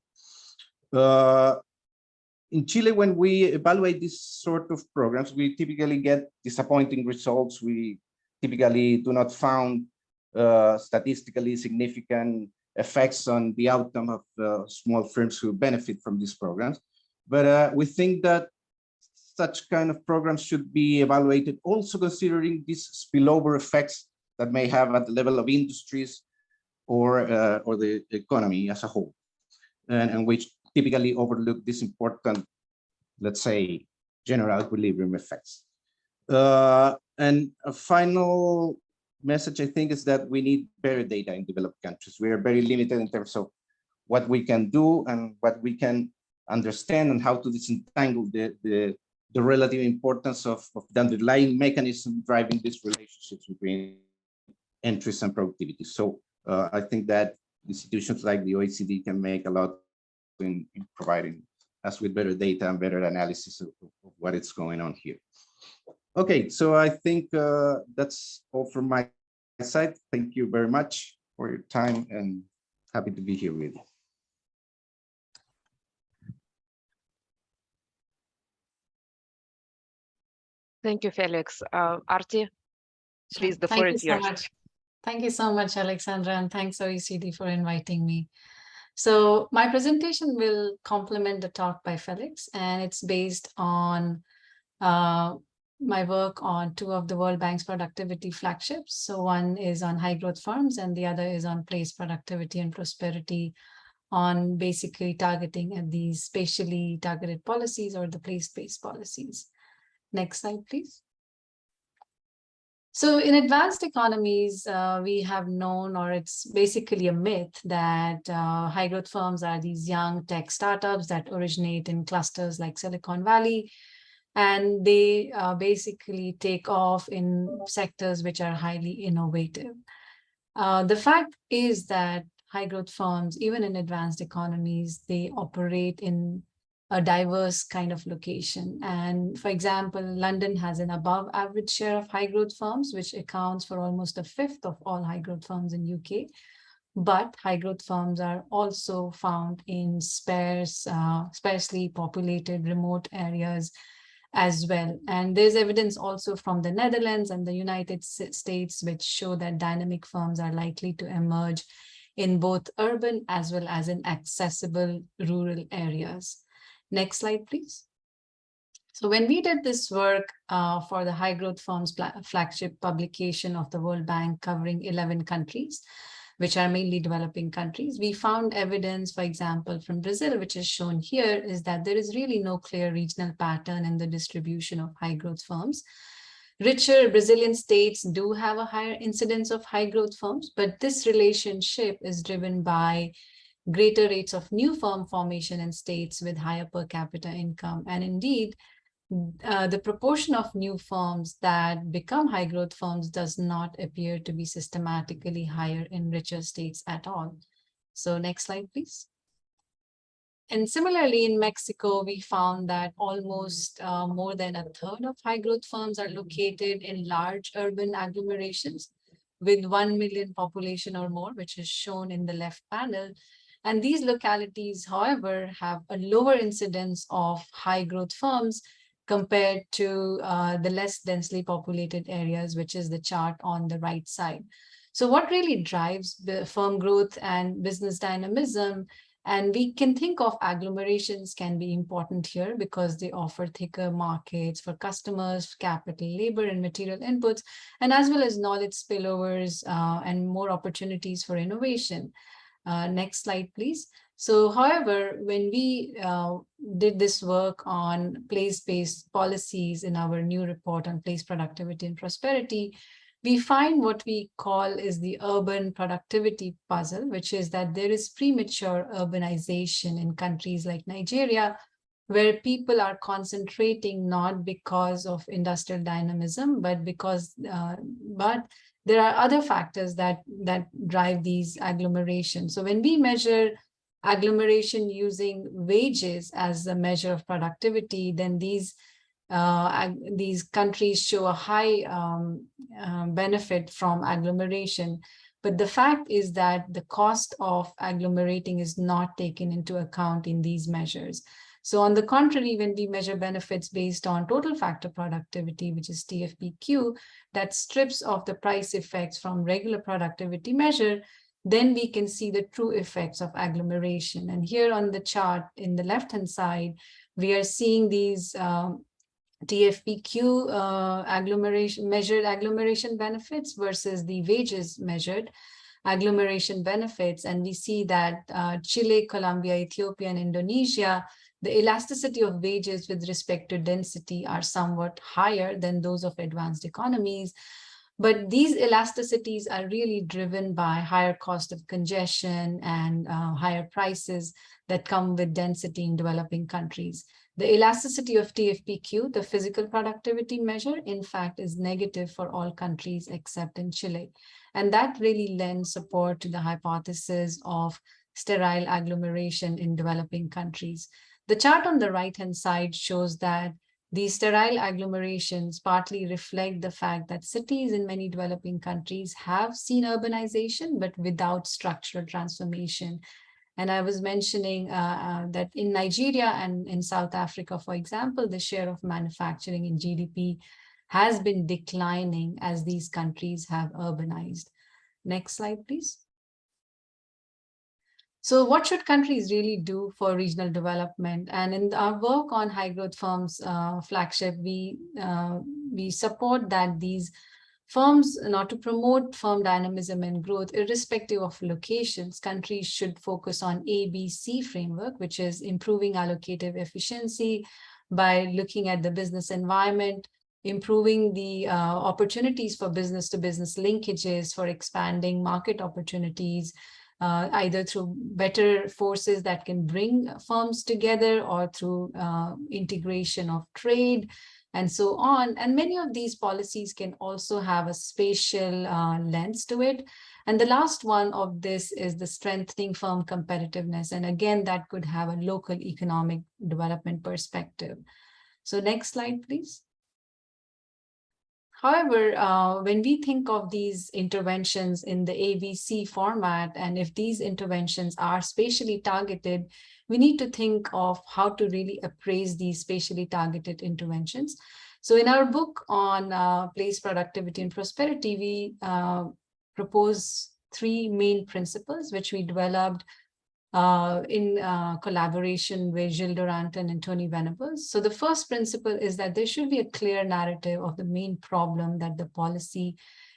Speaker 7: In Chile, when we evaluate this sort of programs, we typically get disappointing results. We typically do not find statistically significant effects on the outcome of small firms who benefit from these programs. But we think that such kind of programs should be evaluated, also considering these spillover effects that may have at the level of industries or the economy as a whole, and which typically overlook these important, let's say, general equilibrium effects. And a final message, I think, is that we need better data in developed countries. We are very limited in terms of what we can do and what we can understand and how to disentangle the relative importance of the underlying mechanism driving these relationships between entries and productivity. So I think that institutions like the OECD can make a lot in providing us with better data and better analysis of what is going on here. Okay, so I think that's all from my side. Thank you very much for your time and happy to be here with you.
Speaker 1: Thank you, Felix. Arti, please, the floor is yours.
Speaker 8: Thank you so much, Alexandra, and thanks OECD for inviting me. So my presentation will complement the talk by Felix, and it's based on my work on two of the World Bank's productivity flagships. So one is on high growth firms and the other is on place productivity and prosperity, on basically targeting at these spatially targeted policies or the place-based policies. Next slide, please. So in advanced economies, we have known, or it's basically a myth, that high growth firms are these young tech startups that originate in clusters like Silicon Valley, and they basically take off in sectors which are highly innovative. The fact is that high growth firms, even in advanced economies, they operate in a diverse kind of location. And for example, London has an above average share of high growth firms, which accounts for almost a fifth of all high growth firms in UK. But high growth firms are also found in sparsely populated remote areas as well. And there's evidence also from the Netherlands and the United States, which show that dynamic firms are likely to emerge in both urban as well as in accessible rural areas. Next slide, please. So when we did this work for the High Growth Firms flagship publication of the World Bank covering 11 countries, which are mainly developing countries, we found evidence, for example, from Brazil, which is shown here, is that there is really no clear regional pattern in the distribution of high growth firms. Richer Brazilian states do have a higher incidence of high growth firms, but this relationship is driven by greater rates of new firm formation in states with higher per capita income. And indeed, the proportion of new firms that become high growth firms does not appear to be systematically higher in richer states at all. So next slide, please. And similarly, in Mexico, we found that almost more than a third of high growth firms are located in large urban agglomerations with 1 million population or more, which is shown in the left panel. And these localities, however, have a lower incidence of high growth firms compared to the less densely populated areas, which is the chart on the right side. So what really drives the firm growth and business dynamism? And we can think of agglomerations can be important here because they offer thicker markets for customers, capital, labor, and material inputs, and as well as knowledge spillovers and more opportunities for innovation. Next slide, please. So, however, when we did this work on place-based policies in our new report on place productivity and prosperity, we find what we call is the urban productivity puzzle, which is that there is premature urbanization in countries like Nigeria, where people are concentrating not because of industrial dynamism, but there are other factors that drive these agglomerations. So when we measure agglomeration using wages as a measure of productivity, then these countries show a high benefit from agglomeration. But the fact is that the cost of agglomerating is not taken into account in these measures. So on the contrary, when we measure benefits based on total factor productivity, which is TFPQ, that strips off the price effects from regular productivity measure, then we can see the true effects of agglomeration. And here on the chart in the left-hand side, we are seeing these TFPQ measured agglomeration benefits versus the wages measured agglomeration benefits. And we see that Chile, Colombia, Ethiopia, and Indonesia, the elasticity of wages with respect to density are somewhat higher than those of advanced economies. But these elasticities are really driven by higher cost of congestion and higher prices that come with density in developing countries. The elasticity of TFPQ, the physical productivity measure, in fact, is negative for all countries except in Chile. And that really lends support to the hypothesis of sterile agglomeration in developing countries. The chart on the right-hand side shows that these sterile agglomerations partly reflect the fact that cities in many developing countries have seen urbanization, but without structural transformation. And I was mentioning that in Nigeria and in South Africa, for example, the share of manufacturing in GDP has been declining as these countries have urbanized. Next slide, please. So what should countries really do for regional development? And in our work on high growth firms flagship, we support that these firms, to promote firm dynamism and growth, irrespective of locations, countries should focus on ABC framework, which is improving allocative efficiency by looking at the business environment, improving the opportunities for business-to-business linkages, for expanding market opportunities, either through better forces that can bring firms together or through integration of trade and so on. And many of these policies can also have a spatial lens to it. And the last one of this is the strengthening firm competitiveness. And again, that could have a local economic development perspective. So next slide, please. However, when we think of these interventions in the ABC format, and if these interventions are spatially targeted, we need to think of how to really appraise these spatially targeted interventions. So in our book on place, productivity, and prosperity, we propose three main principles, which we developed in collaboration with Gilles Duranton and Tony Venables. So the first principle is that there should be a clear narrative of the main problem that the policy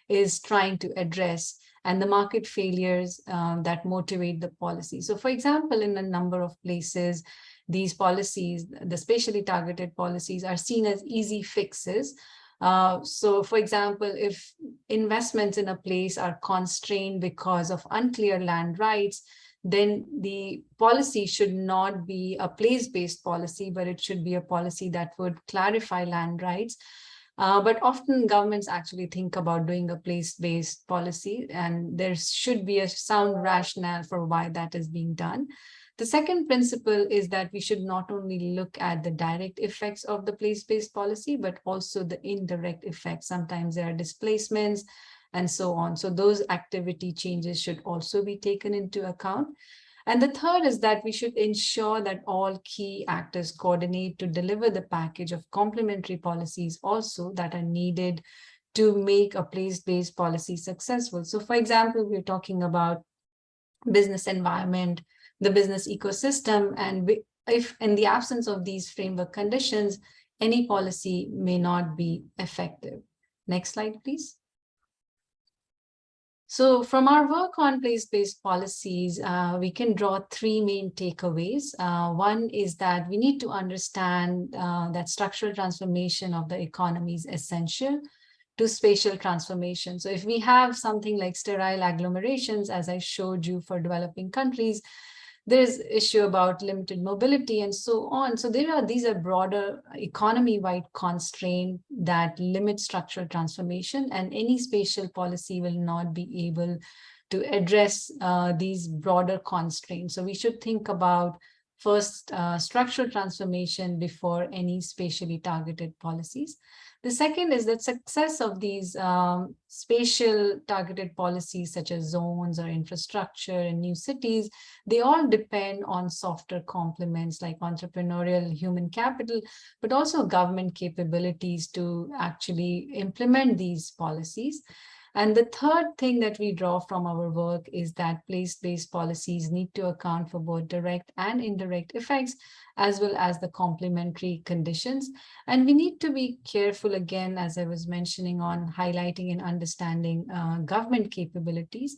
Speaker 8: is trying to address and the market failures that motivate the policy. So for example, in a number of places, these policies, the spatially targeted policies, are seen as easy fixes. So for example, if investments in a place are constrained because of unclear land rights, then the policy should not be a place-based policy, but it should be a policy that would clarify land rights. But often governments actually think about doing a place-based policy, and there should be a sound rationale for why that is being done. The second principle is that we should not only look at the direct effects of the place-based policy, but also the indirect effects. Sometimes there are displacements, and so on. So those activity changes should also be taken into account. And the third is that we should ensure that all key actors coordinate to deliver the package of complementary policies also that are needed to make a place-based policy successful. So for example, we're talking about business environment, the business ecosystem, and if in the absence of these framework conditions, any policy may not be effective. Next slide, please. So from our work on place-based policies, we can draw three main takeaways. One is that we need to understand that structural transformation of the economy is essential to spatial transformation. So if we have something like sterile agglomerations, as I showed you for developing countries, There's issue about limited mobility and so on. So these are broader economy-wide constraints that limit structural transformation, and any spatial policy will not be able to address these broader constraints. So we should think about first structural transformation before any spatially targeted policies. The second is that success of these spatial targeted policies such as zones or infrastructure and new cities, they all depend on softer complements like entrepreneurial human capital, but also government capabilities to actually implement these policies. And the third thing that we draw from our work is that place-based policies need to account for both direct and indirect effects, as well as the complementary conditions. And we need to be careful, again, as I was mentioning, on highlighting and understanding government capabilities.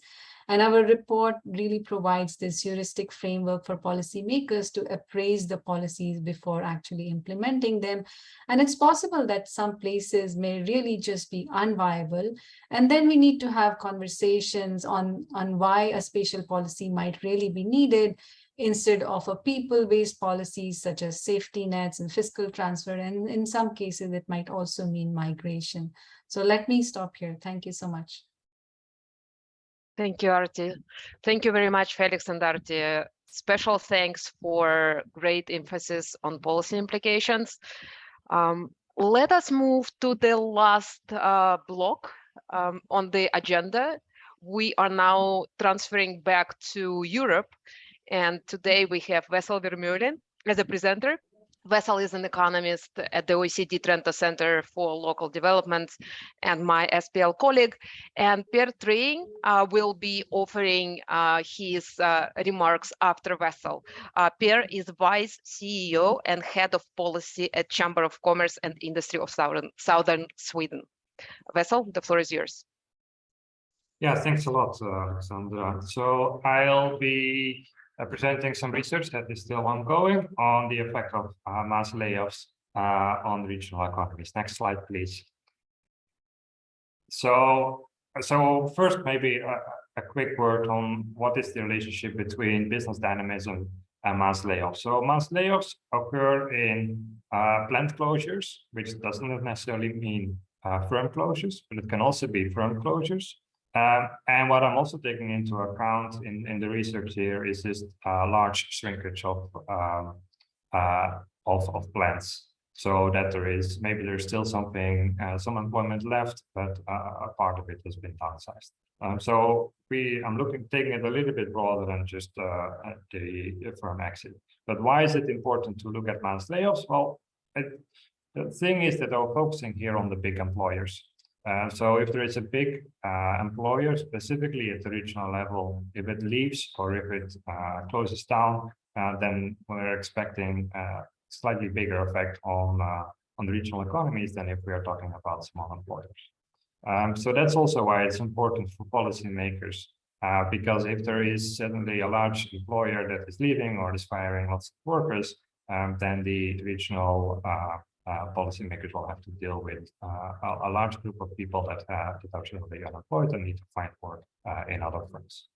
Speaker 8: And our report really provides this heuristic framework for policymakers to appraise the policies before actually implementing them. And it's possible that some places may really just be unviable. And then we need to have conversations on why a spatial policy might really be needed instead of a people-based policies such as safety nets and fiscal transfer. And in some cases, it might also mean migration. So let me stop here. Thank you so much.
Speaker 1: Thank you, Arti. Thank you very much, Felix and Arti. Special thanks for great emphasis on policy implications. Let us move to the last block on the agenda. We are now transferring back to Europe. And today we have Wessel Vermeulen as a presenter. Wessel is an economist at the OECD Trento Centre for Local Development and my SPL colleague. And Per Treying will be offering his remarks after Wessel. Per is Vice CEO and Head of Policy at Chamber of Commerce and Industry of Southern Sweden. Wessel, the floor is yours.
Speaker 9: Yeah, thanks a lot, Alexandra. So I'll be presenting some research that is still ongoing on the effect of mass layoffs on regional economies. Next slide, please. So first, maybe a quick word on what is the relationship between business dynamism and mass layoffs. So mass layoffs occur in plant closures, which doesn't necessarily mean firm closures, but it can also be firm closures. And what I'm also taking into account in the research here is this large shrinkage of plants, so that there's still something, some employment left, but a part of it has been downsized. So I'm taking it a little bit broader than just the firm exit. But why is it important to look at mass layoffs? Well, the thing is that I'm focusing here on the big employers. So if there is a big employer, specifically at the regional level, if it leaves or if it closes down, then we're expecting a slightly bigger effect on the regional economies than if we are talking about small employers. So that's also why it's important for policymakers, because if there is suddenly a large employer that is leaving or is firing lots of workers, then the regional policymakers will have to deal with a large group of people that are generally unemployed and need to find work in other firms.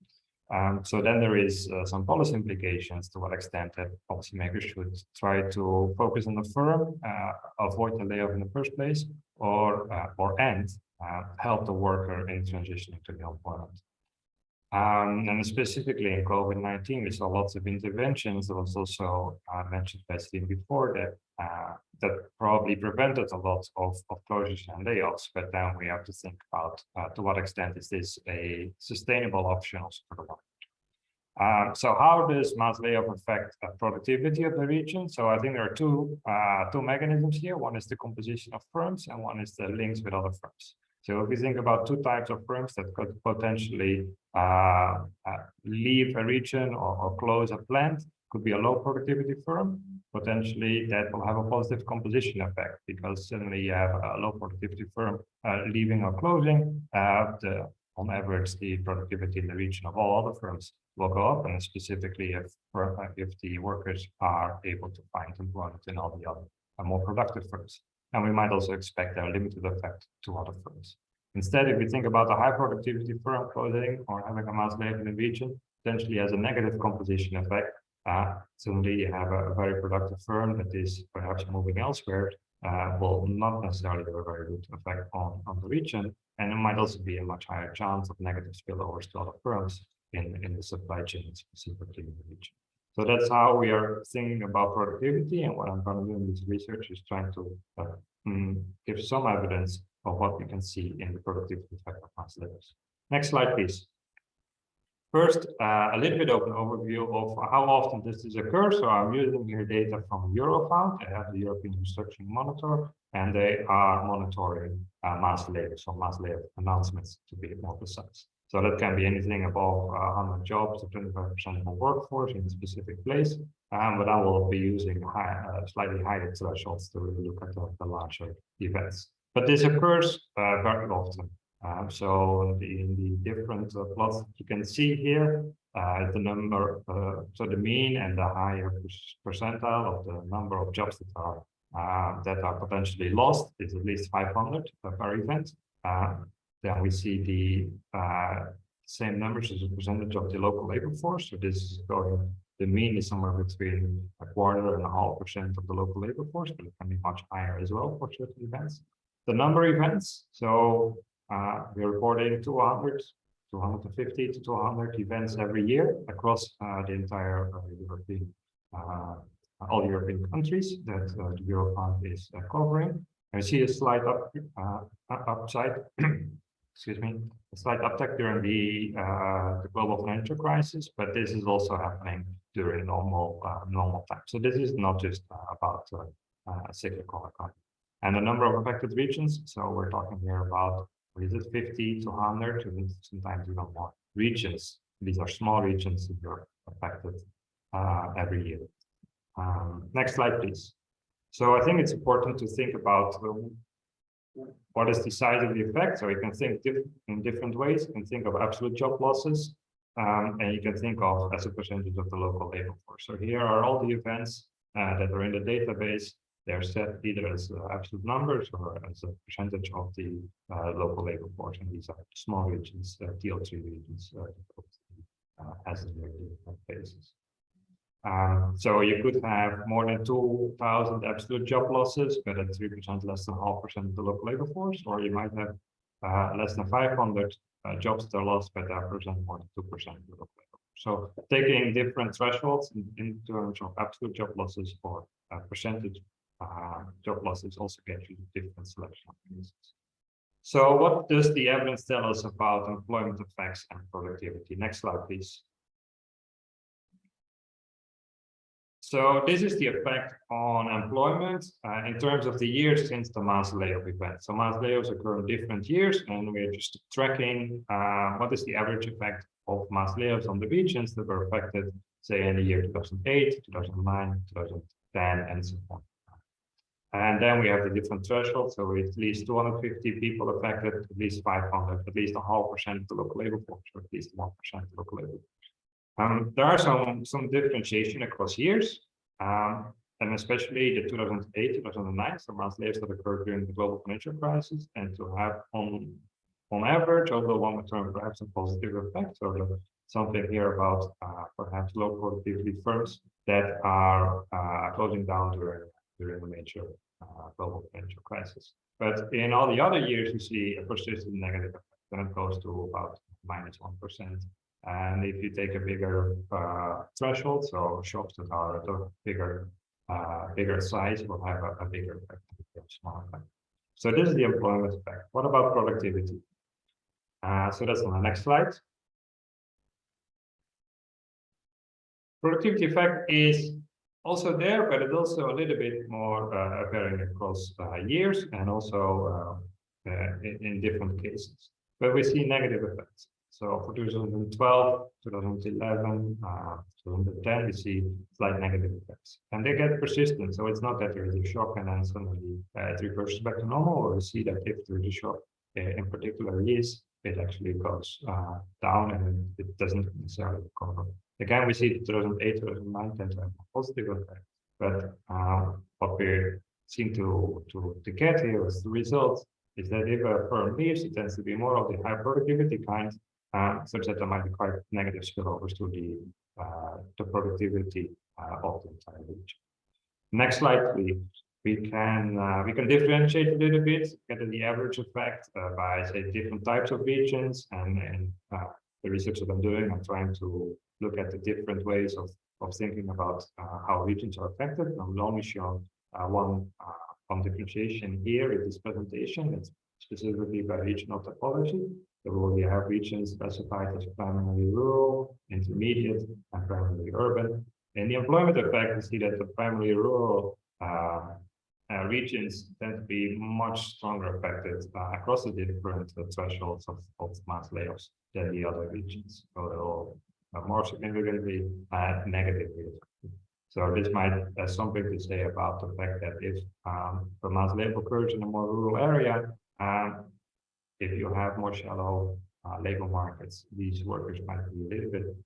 Speaker 9: So then there is some policy implications to what extent that policymakers should try to focus on the firm, avoid the layoff in the first place, or help the worker in transitioning to new employment. And specifically in COVID-19, we saw lots of interventions. That was also mentioned by Steve before that probably prevented a lot of closures and layoffs. But then we have to think about to what extent is this a sustainable option also for the long. So how does mass layoff affect productivity of the region? So I think there are two mechanisms here. One is the composition of firms, and one is the links with other firms. So if we think about two types of firms that could potentially leave a region or close a plant, could be a low productivity firm. Potentially that will have a positive composition effect, because suddenly you have a low productivity firm leaving or closing. On average, the productivity in the region of all other firms will go up, and specifically if the workers are able to find employment in all the other more productive firms. And we might also expect a limited effect to other firms. Instead, if we think about a high productivity firm closing or having a mass layoff in the region, potentially has a negative composition effect, suddenly you have a very productive firm that is perhaps moving elsewhere, will not necessarily have a very good effect on the region, and it might also be a much higher chance of negative spillovers to other firms in the supply chain, specifically in the region. So that's how we are thinking about productivity, and what I'm going to do in this research is trying to give some evidence of what we can see in the productivity effect of mass layers. Next slide, please. First, a little bit of an overview of how often this occur. So I'm using here data from Eurofound. I have the European Restructuring Monitor, and they are monitoring mass layers, or mass layer announcements, to be more precise. So that can be anything above 100 jobs or 25% of the workforce in a specific place. But I will be using slightly higher thresholds to really look at the larger events. But this occurs very often. So in the different plots that you can see here, the number, so the mean and the higher percentile of the number of jobs that are potentially lost is at least 500 per event. Then we see the same numbers as a percentage of the local labor force. So this is going, the mean is somewhere between 1/4 and 1/2% of the local labor force, but it can be much higher as well for certain events. The number of events, so we're reporting 250 to 200 events every year across the entire European, all European countries that the Eurofund is covering. I see a slight upside, excuse me, a slight uptick during the global financial crisis, but this is also happening during normal time. So this is not just about cyclical economy. And the number of affected regions, so we're talking here about, what is it, 50 to 100, and sometimes even more regions. These are small regions that are affected every year. Next slide, please. So I think it's important to think about what is the size of the effect. So you can think in different ways. You can think of absolute job losses, and you can think of as a percentage of the local labor force. So here are all the events that are in the database. They're set either as absolute numbers or as a percentage of the local labor force. And these are small regions, TL3 regions, as in their different phases. So you could have more than 2,000 absolute job losses, but at 3% less than 0.5% of the local labor force, or you might have less than 500 jobs that are lost, but that represent more than 2% of the local labor force. So taking different thresholds in terms of absolute job losses or percentage job losses also get you different selection of cases. So what does the evidence tell us about employment effects and productivity? Next slide, please. So this is the effect on employment in terms of the years since the mass layoff event. So mass layoffs occur in different years, and we're just tracking what is the average effect of mass layoffs on the regions that were affected, say, in the year 2008, 2009, 2010, and so on. And then we have the different thresholds. So at least 250 people affected, at least 500, at least 0.5% of the local labor force, or at least 1% of the local labor force. There are some differentiation across years, and especially the 2008, 2009, so mass layoffs that occurred during the global financial crisis, and to have on average over the longer term perhaps a positive effect. So something here about perhaps low productivity firms that are closing down during the major global financial crisis. But in all the other years, you see a persistent negative effect, and it goes to about -1%. And if you take a bigger threshold, so shops that are at a bigger size will have a bigger effect, a smaller effect. So this is the employment effect. What about productivity? So that's on the next slide. Productivity effect is also there, but it's also a little bit more varying across years and also in different cases. But we see negative effects. So for 2012, 2011, 2010, we see slight negative effects. And they get persistent. So it's not that there is a shock and then suddenly it reverses back to normal, or we see that if there is a shock in particular years, it actually goes down and it doesn't necessarily recover. Again, we see 2008, 2009 tend to have a positive effect. But what we seem to get here as the result is that if a firm leaves, it tends to be more of the high productivity kind, such that there might be quite negative spillovers to the productivity of the entire region. Next slide, please. We can differentiate a little bit, get the average effect by say different types of regions, and the research that I'm doing, I'm trying to look at the different ways of thinking about how regions are affected. I will only show one differentiation here in this presentation. It's specifically by regional typology. So we have regions specified as primarily rural, intermediate, and primarily urban. In the employment effect, we see that the primarily rural regions tend to be much stronger affected across the different thresholds of mass layoffs than the other regions, although more significantly negatively. So this might have something to say about the fact that if the mass layoff occurs in a more rural area, if you have more shallow labor markets, these workers might be a little bit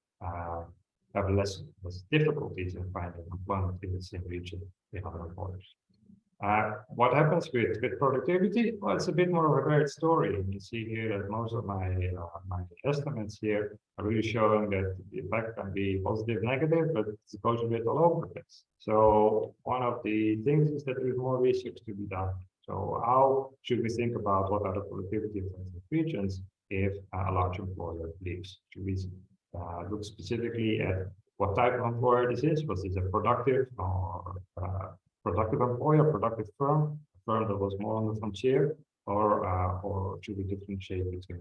Speaker 9: have less difficulties in finding employment in the same region in other employers. What happens with productivity? Well, it's a bit more of a varied story. You see here that most of my estimates here are really showing that the effect can be positive, negative, but it goes a bit all over the place. So one of the things is that there is more research to be done. So how should we think about what are the productivity effects of regions if a large employer leaves? Should we look specifically at what type of employer this is? Was this a productive or productive employer, productive firm, a firm that was more on the frontier, or should we differentiate between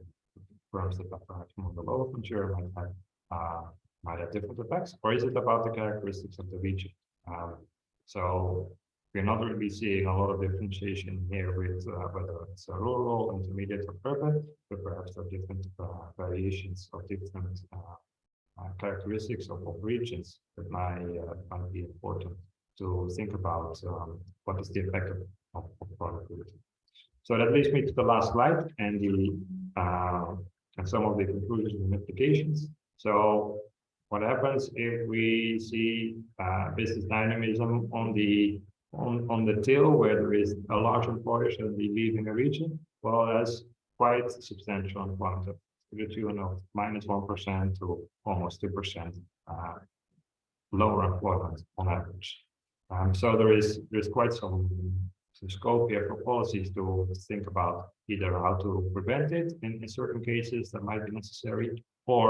Speaker 9: firms that are perhaps more on the lower frontier might have different effects, or is it about the characteristics of the region? So we're not really seeing a lot of differentiation here with whether it's a rural, intermediate, or urban, but perhaps there are different variations of different characteristics of regions that might be important to think about what is the effect of productivity. So that leads me to the last slide and some of the conclusions and implications. So what happens if we see business dynamism on the tail where there is a large employer suddenly leaving a region? Well, that's quite substantial employment, to the tune of -1% to almost 2% lower employment on average. So there's quite some scope here for policies to think about either how to prevent it in certain cases that might be necessary, or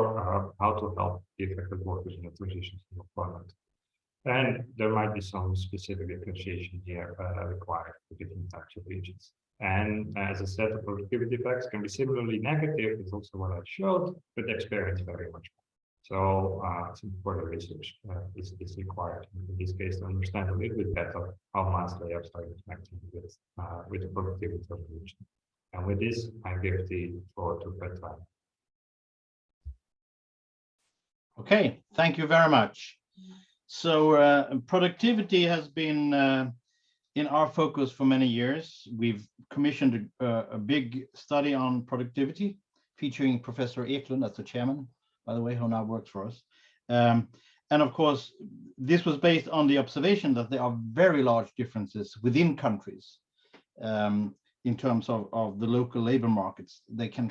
Speaker 9: how to help the affected workers in the transition to employment. And there might be some specific differentiation here required for different types of regions. And as I said, the productivity effects can be similarly negative. It's also what I showed, but the experience very much more. So some further research is required in this case to understand a little bit better how mass layoffs are interacting with the productivity of the region. And with this, I give the floor to Petra.
Speaker 7: Okay, thank you very much. So productivity has been in our focus for many years. We've commissioned a big study on productivity featuring Professor Eklund as the chairman, by the way, who now works for us. And of course, this was based on the observation that there are very large differences within countries in terms of the local labor markets. They can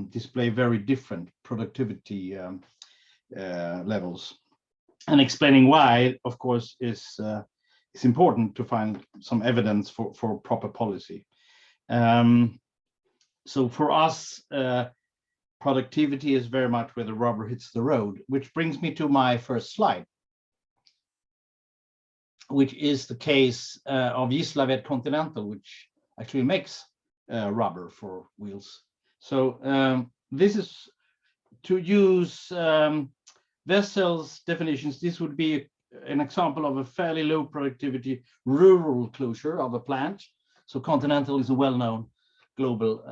Speaker 7: display very different productivity levels. And explaining why, of course, is important to find some evidence for proper policy. So for us, productivity is very much where the rubber hits the road, which brings me to my first slide, which is the case of Gislaved Continental, which actually makes rubber for wheels. So this is, to use Wessel's definitions, this would be an example of a fairly low productivity rural closure of a plant. So Continental is a well-known global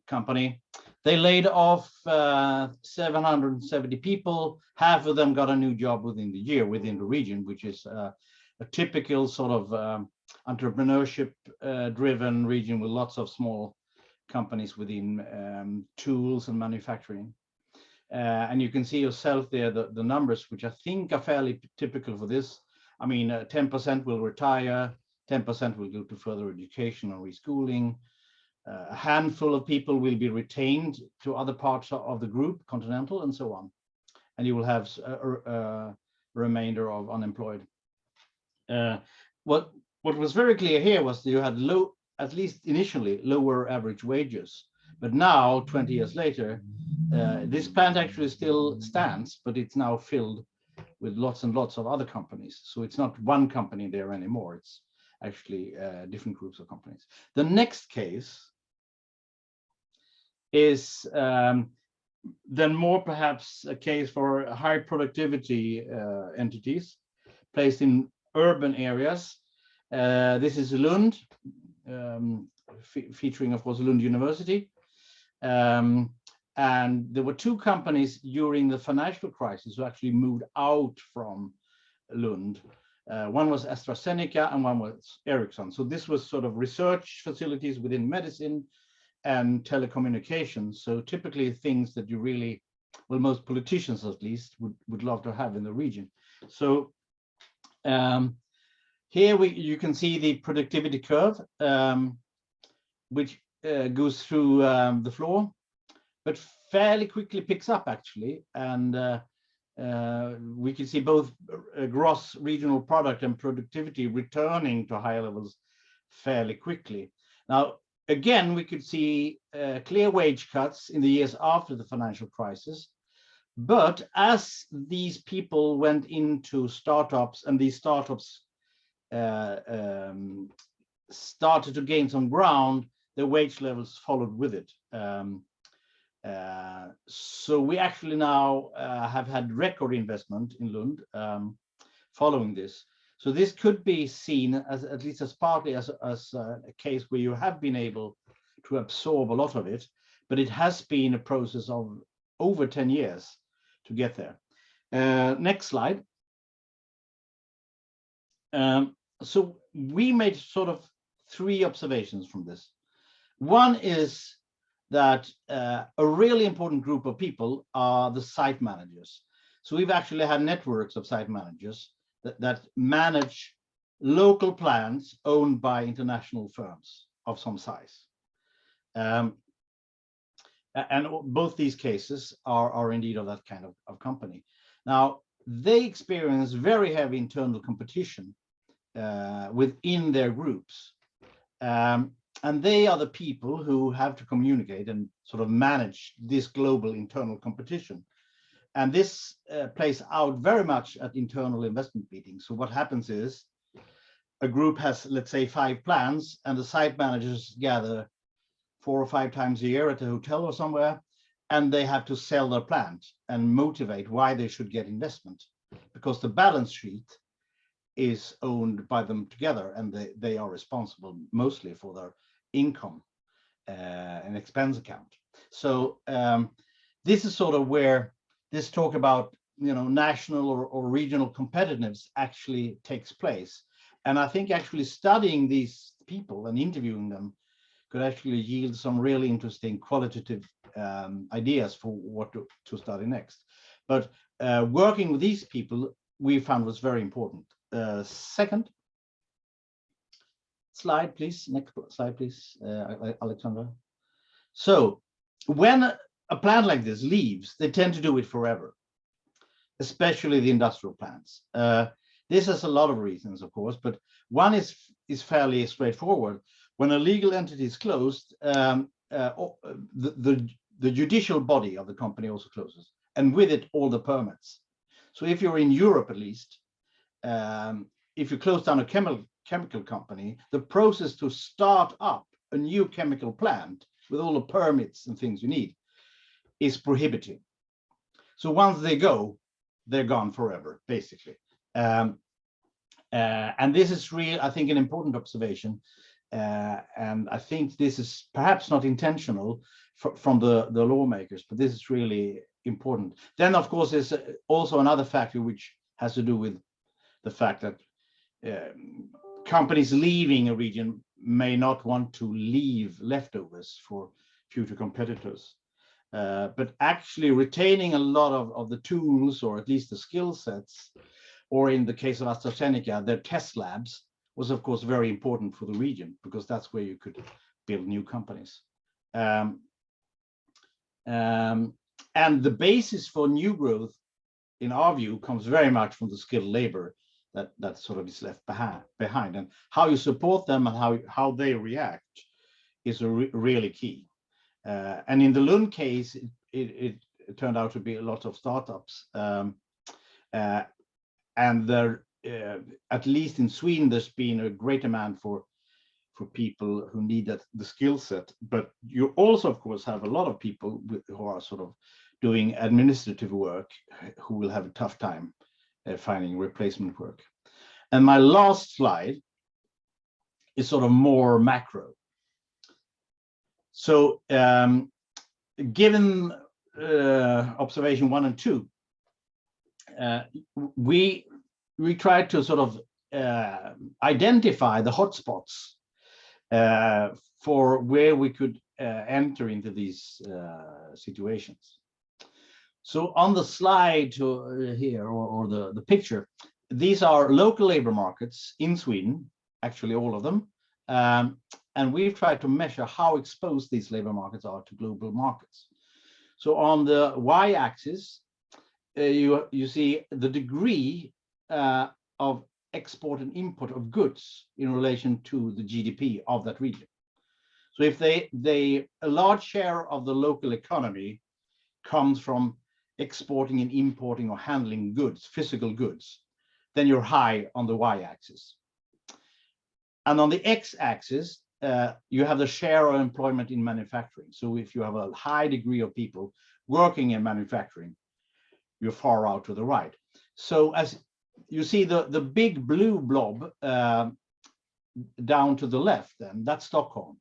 Speaker 7: company. They laid off 770 people. Half of them got a new job within the year within the region, which is a typical sort of entrepreneurship driven region with lots of small companies within tools and manufacturing. And you can see yourself there the numbers, which I think are fairly typical for this. I mean, 10% will retire, 10% will go to further education or reschooling. A handful of people will be retained to other parts of the group, Continental, and so on. and you will have a remainder of unemployed. What was very clear here was that you had low, at least initially, lower average wages. But now, 20 years later, this plant actually still stands, but it's now filled with lots and lots of other companies. So it's not one company there anymore. It's actually different groups of companies. The next case is then more perhaps a case for high productivity entities placed in urban areas. This is Lund, featuring, of course, Lund University. And there were two companies during the financial crisis who actually moved out from Lund. One was AstraZeneca and one was Ericsson. So this was sort of research facilities within medicine and telecommunications. So typically things that you really, well, most politicians at least would love to have in the region. So here you can see the productivity curve, which goes through the floor, but fairly quickly picks up actually. And we can see both gross regional product and productivity returning to higher levels fairly quickly. Now, again, we could see clear wage cuts in the years after the financial crisis. But as these people went into startups and these startups started to gain some ground, the wage levels followed with it. So we actually now have had record investment in Lund following this. So this could be seen as, at least as partly as a case where you have been able to absorb a lot of it, but it has been a process of over 10 years to get there. Next slide. So we made sort of three observations from this. One is that a really important group of people are the site managers. So we've actually had networks of site managers that manage local plants owned by international firms of some size. And both these cases are indeed of that kind of company. Now, they experience very heavy internal competition within their groups. And they are the people who have to communicate and sort of manage this global internal competition. And this plays out very much at internal investment meetings. So what happens is a group has, let's say, 5 plans, and the site managers gather 4 or 5 times a year at a hotel or somewhere, and they have to sell their plant and motivate why they should get investment, because the balance sheet is owned by them together, and they are responsible mostly for their income and expense account. So this is sort of where this talk about, you know, national or regional competitiveness actually takes place. And I think actually studying these people and interviewing them could actually yield some really interesting qualitative ideas for what to study next. But working with these people, we found was very important. Second slide, please. Next slide, please, Alexandra. So when a plant like this leaves, they tend to do it forever, especially the industrial plants. This has a lot of reasons, of course, but one is fairly straightforward. When a legal entity is closed, the judicial body of the company also closes, and with it all the permits. So if you're in Europe, at least, if you close down a chemical company, the process to start up a new chemical plant with all the permits and things you need is prohibitive. So once they go, they're gone forever, basically. And this is really, I think, an important observation. And I think this is perhaps not intentional from the lawmakers, but this is really important. Then, of course, there's also another factor which has to do with the fact that companies leaving a region may not want to leave leftovers for future competitors. But actually retaining a lot of the tools, or at least the skill sets, or in the case of AstraZeneca, their test labs, was of course very important for the region, because that's where you could build new companies. And the basis for new growth in our view, comes very much from the skilled labor that sort of is left behind. And how you support them and how they react is really key. And in the Lund case, it turned out to be a lot of startups. And there, at least in Sweden, there's been a great demand for people who need the skill set. But you also, of course, have a lot of people who are sort of doing administrative work who will have a tough time finding replacement work. And my last slide is sort of more macro. So given observation 1 and 2, we tried to sort of identify the hotspots for where we could enter into these situations. So on the slide here, or the picture, these are local labor markets in Sweden, actually all of them. And we've tried to measure how exposed these labor markets are to global markets. So on the y-axis, you see the degree of export and import of goods in relation to the GDP of that region. So if a large share of the local economy comes from exporting and importing or handling goods, physical goods, then you're high on the y-axis. And on the x-axis, you have the share of employment in manufacturing. So if you have a high degree of people working in manufacturing, you're far out to the right. So as you see the big blue blob down to the left, then that's Stockholm.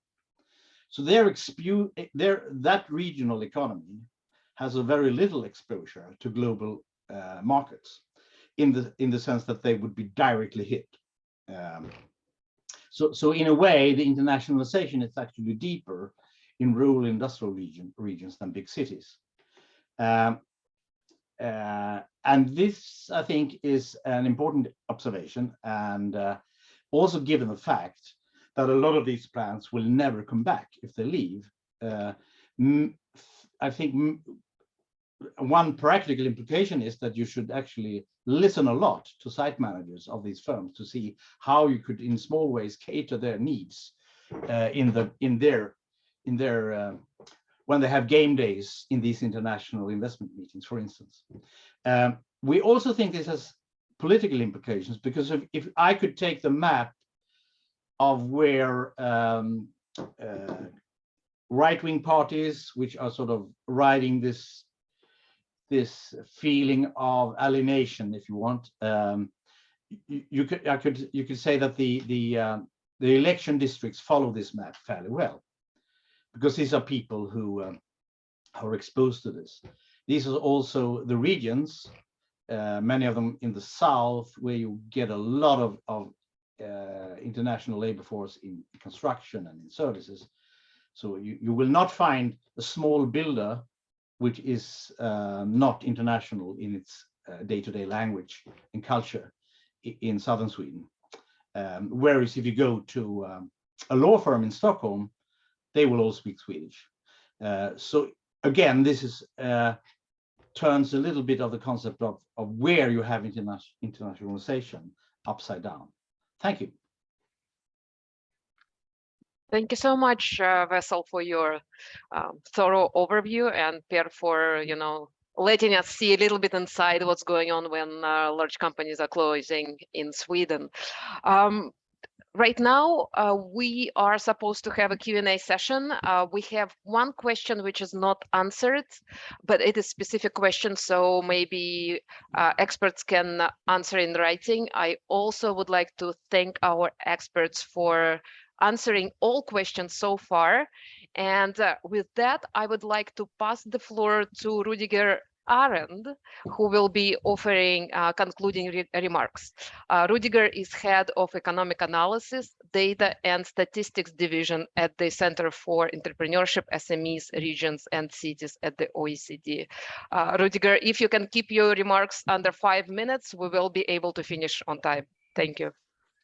Speaker 7: So that regional economy has a very little exposure to global markets in the sense that they would be directly hit. So in a way, the internationalization is actually deeper in rural industrial regions than big cities. And this, I think, is an important observation, and also given the fact that a lot of these plants will never come back if they leave. I think one practical implication is that you should actually listen a lot to site managers of these firms to see how you could, in small ways, cater their needs in their when they have game days in these international investment meetings, for instance. We also think this has political implications, because if I could take the map of where right-wing parties, which are sort of riding this feeling of alienation, if you want, you could say that the election districts follow this map fairly well, because these are people who are exposed to this. These are also the regions, many of them in the south, where you get a lot of international labor force in construction and in services. So you will not find a small builder which is not international in its day-to-day language and culture in southern Sweden. Whereas if you go to a law firm in Stockholm, they will all speak Swedish. So again, this is turns a little bit of the concept of where you have internationalization upside down. Thank you.
Speaker 1: Thank you so much, Vessel, for your thorough overview, and Per for letting us see a little bit inside what's going on when large companies are closing in Sweden. Right now, we are supposed to have a Q&A session. We have one question which is not answered, but it is a specific question, so maybe experts can answer in writing. I also would like to thank our experts for answering all questions so far. And with that, I would like to pass the floor to Rudiger Arend, who will be offering concluding remarks. Rudiger is head of economic analysis, data and statistics division at the Center for Entrepreneurship, SMEs, Regions and Cities at the OECD. Rudiger, if you can keep your remarks under 5 minutes, we will be able to finish on time. Thank you.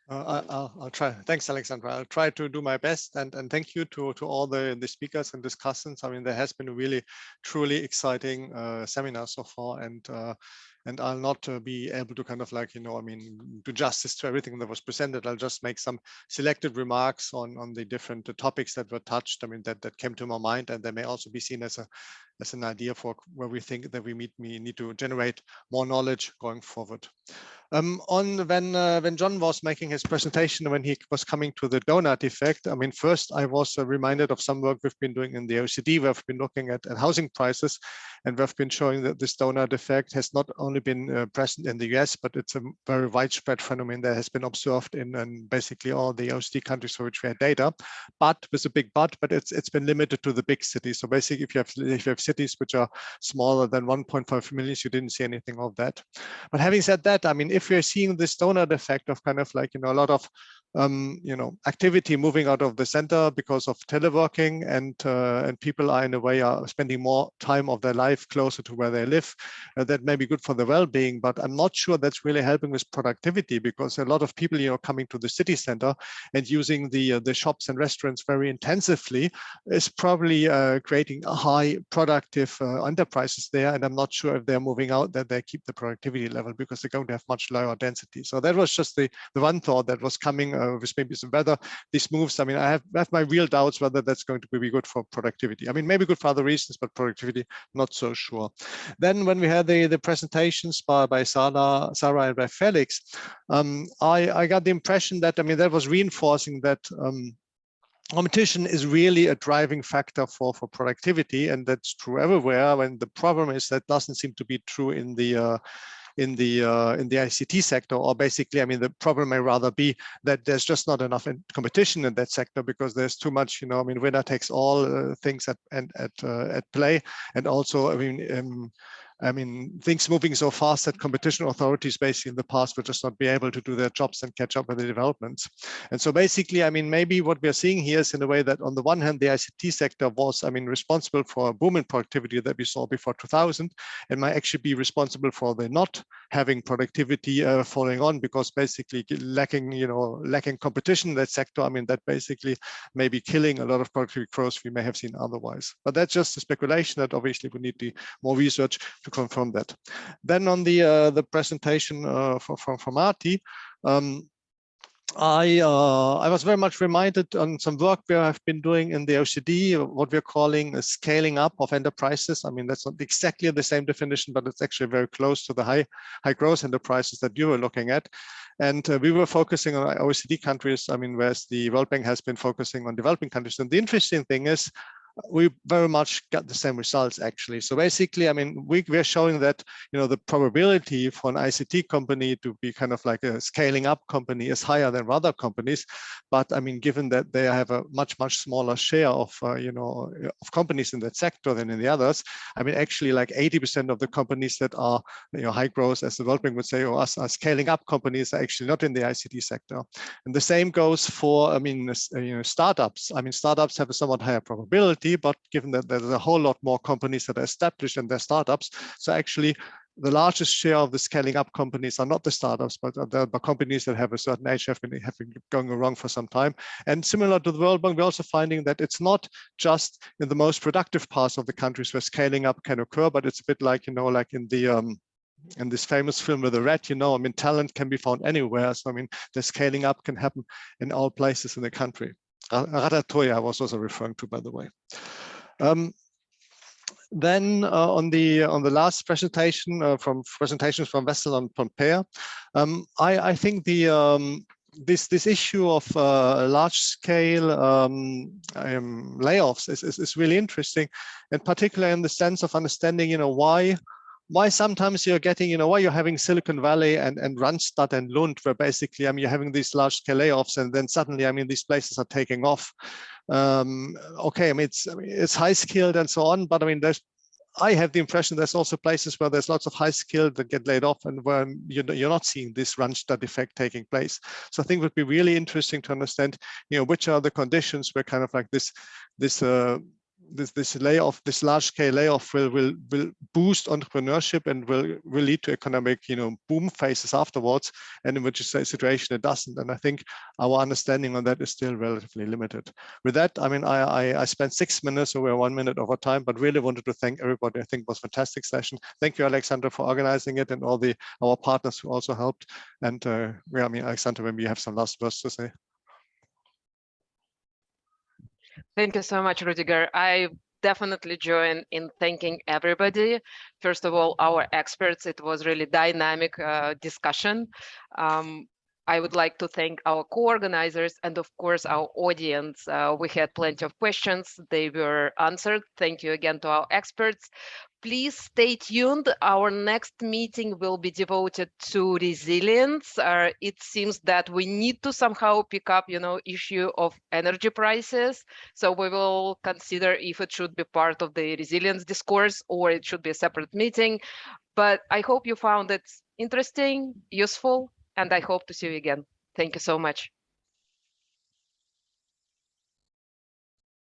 Speaker 10: I'll try. Thanks, Alexandra. I'll try to do my best, and thank you to all the speakers and discussants. I mean, there has been a really truly exciting seminar so far, and And I'll not be able to kind of like, do justice to everything that was presented. I'll just make some selected remarks on the different topics that were touched. That came to my mind, and they may also be seen as an idea for where we think that we need to generate more knowledge going forward. When John was making his presentation, when he was coming to the donut effect, first I was reminded of some work we've been doing in the OECD. We've been looking at housing prices, and we've been showing that this donut effect has not only been present in the US, but it's a very widespread phenomenon that has been observed in basically all the OECD countries for which we had data. But with a big but it's been limited to the big cities. So basically, if you have cities which are smaller than 1.5 million, you didn't see anything of that. But having said that, if you're seeing this donut effect of kind of like, a lot of activity moving out of the center because of teleworking, and people are in a way are spending more time of their life closer to where they live, that may be good for the well-being, but I'm not sure that's really helping with productivity, because a lot of people, coming to the city center and using the shops and restaurants very intensively is probably creating a high productive enterprises there. And I'm not sure if they're moving out that they keep the productivity level, because they're going to have much lower density. So that was just the one thought that was coming with maybe some whether these moves. I have my real doubts whether that's going to be good for productivity. Maybe good for other reasons, but productivity, not so sure. Then when we had the presentations by Sarah and by Felix, I got the impression that, that was reinforcing that competition is really a driving factor for productivity, and that's true everywhere. And the problem is that doesn't seem to be true in the ICT sector, or basically, the problem may rather be that there's just not enough competition in that sector, because there's too much, winner takes all things at play, and also, things moving so fast that competition authorities basically in the past would just not be able to do their jobs and catch up with the developments. And so basically, maybe what we're seeing here is in a way that on the one hand, the ICT sector was, responsible for a boom in productivity that we saw before 2000, and might actually be responsible for the not having productivity following on, because basically lacking competition in that sector, that basically may be killing a lot of productivity growth we may have seen otherwise. But that's just a speculation that obviously we need more research to confirm that. Then on the presentation from Marty, I was very much reminded on some work we have been doing in the OECD, what we're calling a scaling up of enterprises. That's not exactly the same definition, but it's actually very close to the high growth enterprises that you were looking at. And we were focusing on OECD countries, whereas the World Bank has been focusing on developing countries. And the interesting thing is, we very much got the same results, actually. So basically, we're showing that, the probability for an ICT company to be kind of like a scaling up company is higher than other companies. But given that they have a much smaller share of, of companies in that sector than in the others, actually like 80% of the companies that are, high growth, as the World Bank would say, or are scaling up companies, are actually not in the ICT sector. And the same goes for, startups. Startups have a somewhat higher probability, but given that there's a whole lot more companies that are established and they're startups, so actually the largest share of the scaling up companies are not the startups, but the companies that have a certain age, have been going wrong for some time. And similar to the World Bank, we're also finding that it's not just in the most productive parts of the countries where scaling up can occur, but it's a bit like, like in the in this famous film with the rat, talent can be found anywhere. So the scaling up can happen in all places in the country. Ratatouille I was also referring to, by the way. Then on the last presentation presentations from Wessel and Pompeo, I think this issue of large scale layoffs is really interesting, and particularly in the sense of understanding why sometimes you're getting, why you're having Silicon Valley and Randstad and Lund, where basically, you're having these large scale layoffs, and then suddenly, these places are taking off. Okay, it's high skilled and so on, but I have the impression there's also places where there's lots of high skilled that get laid off, and where you're not seeing this Randstad effect taking place. So I think it would be really interesting to understand, which are the conditions where kind of like this this layoff, this large scale layoff will boost entrepreneurship and will lead to economic, boom phases afterwards, and in which situation it doesn't. And I think our understanding on that is still relatively limited. With that, I mean, I spent 6 minutes, so we're 1 minute over time, but really wanted to thank everybody. I think it was a fantastic session. Thank you, Alexander, for organizing it, and all our partners who also helped. And I mean, Alexander, maybe you have some last words to say.
Speaker 1: Thank you so much, Rudiger. I definitely join in thanking everybody. First of all, our experts. It was really dynamic discussion. I would like to thank our co-organizers and of course our audience. We had plenty of questions. They were answered. Thank you again to our experts. Please stay tuned. Our next meeting will be devoted to resilience. It seems that we need to somehow pick up, issue of energy prices. So we will consider if it should be part of the resilience discourse or it should be a separate meeting. But I hope you found it interesting, useful, and I hope to see you again. Thank you so much.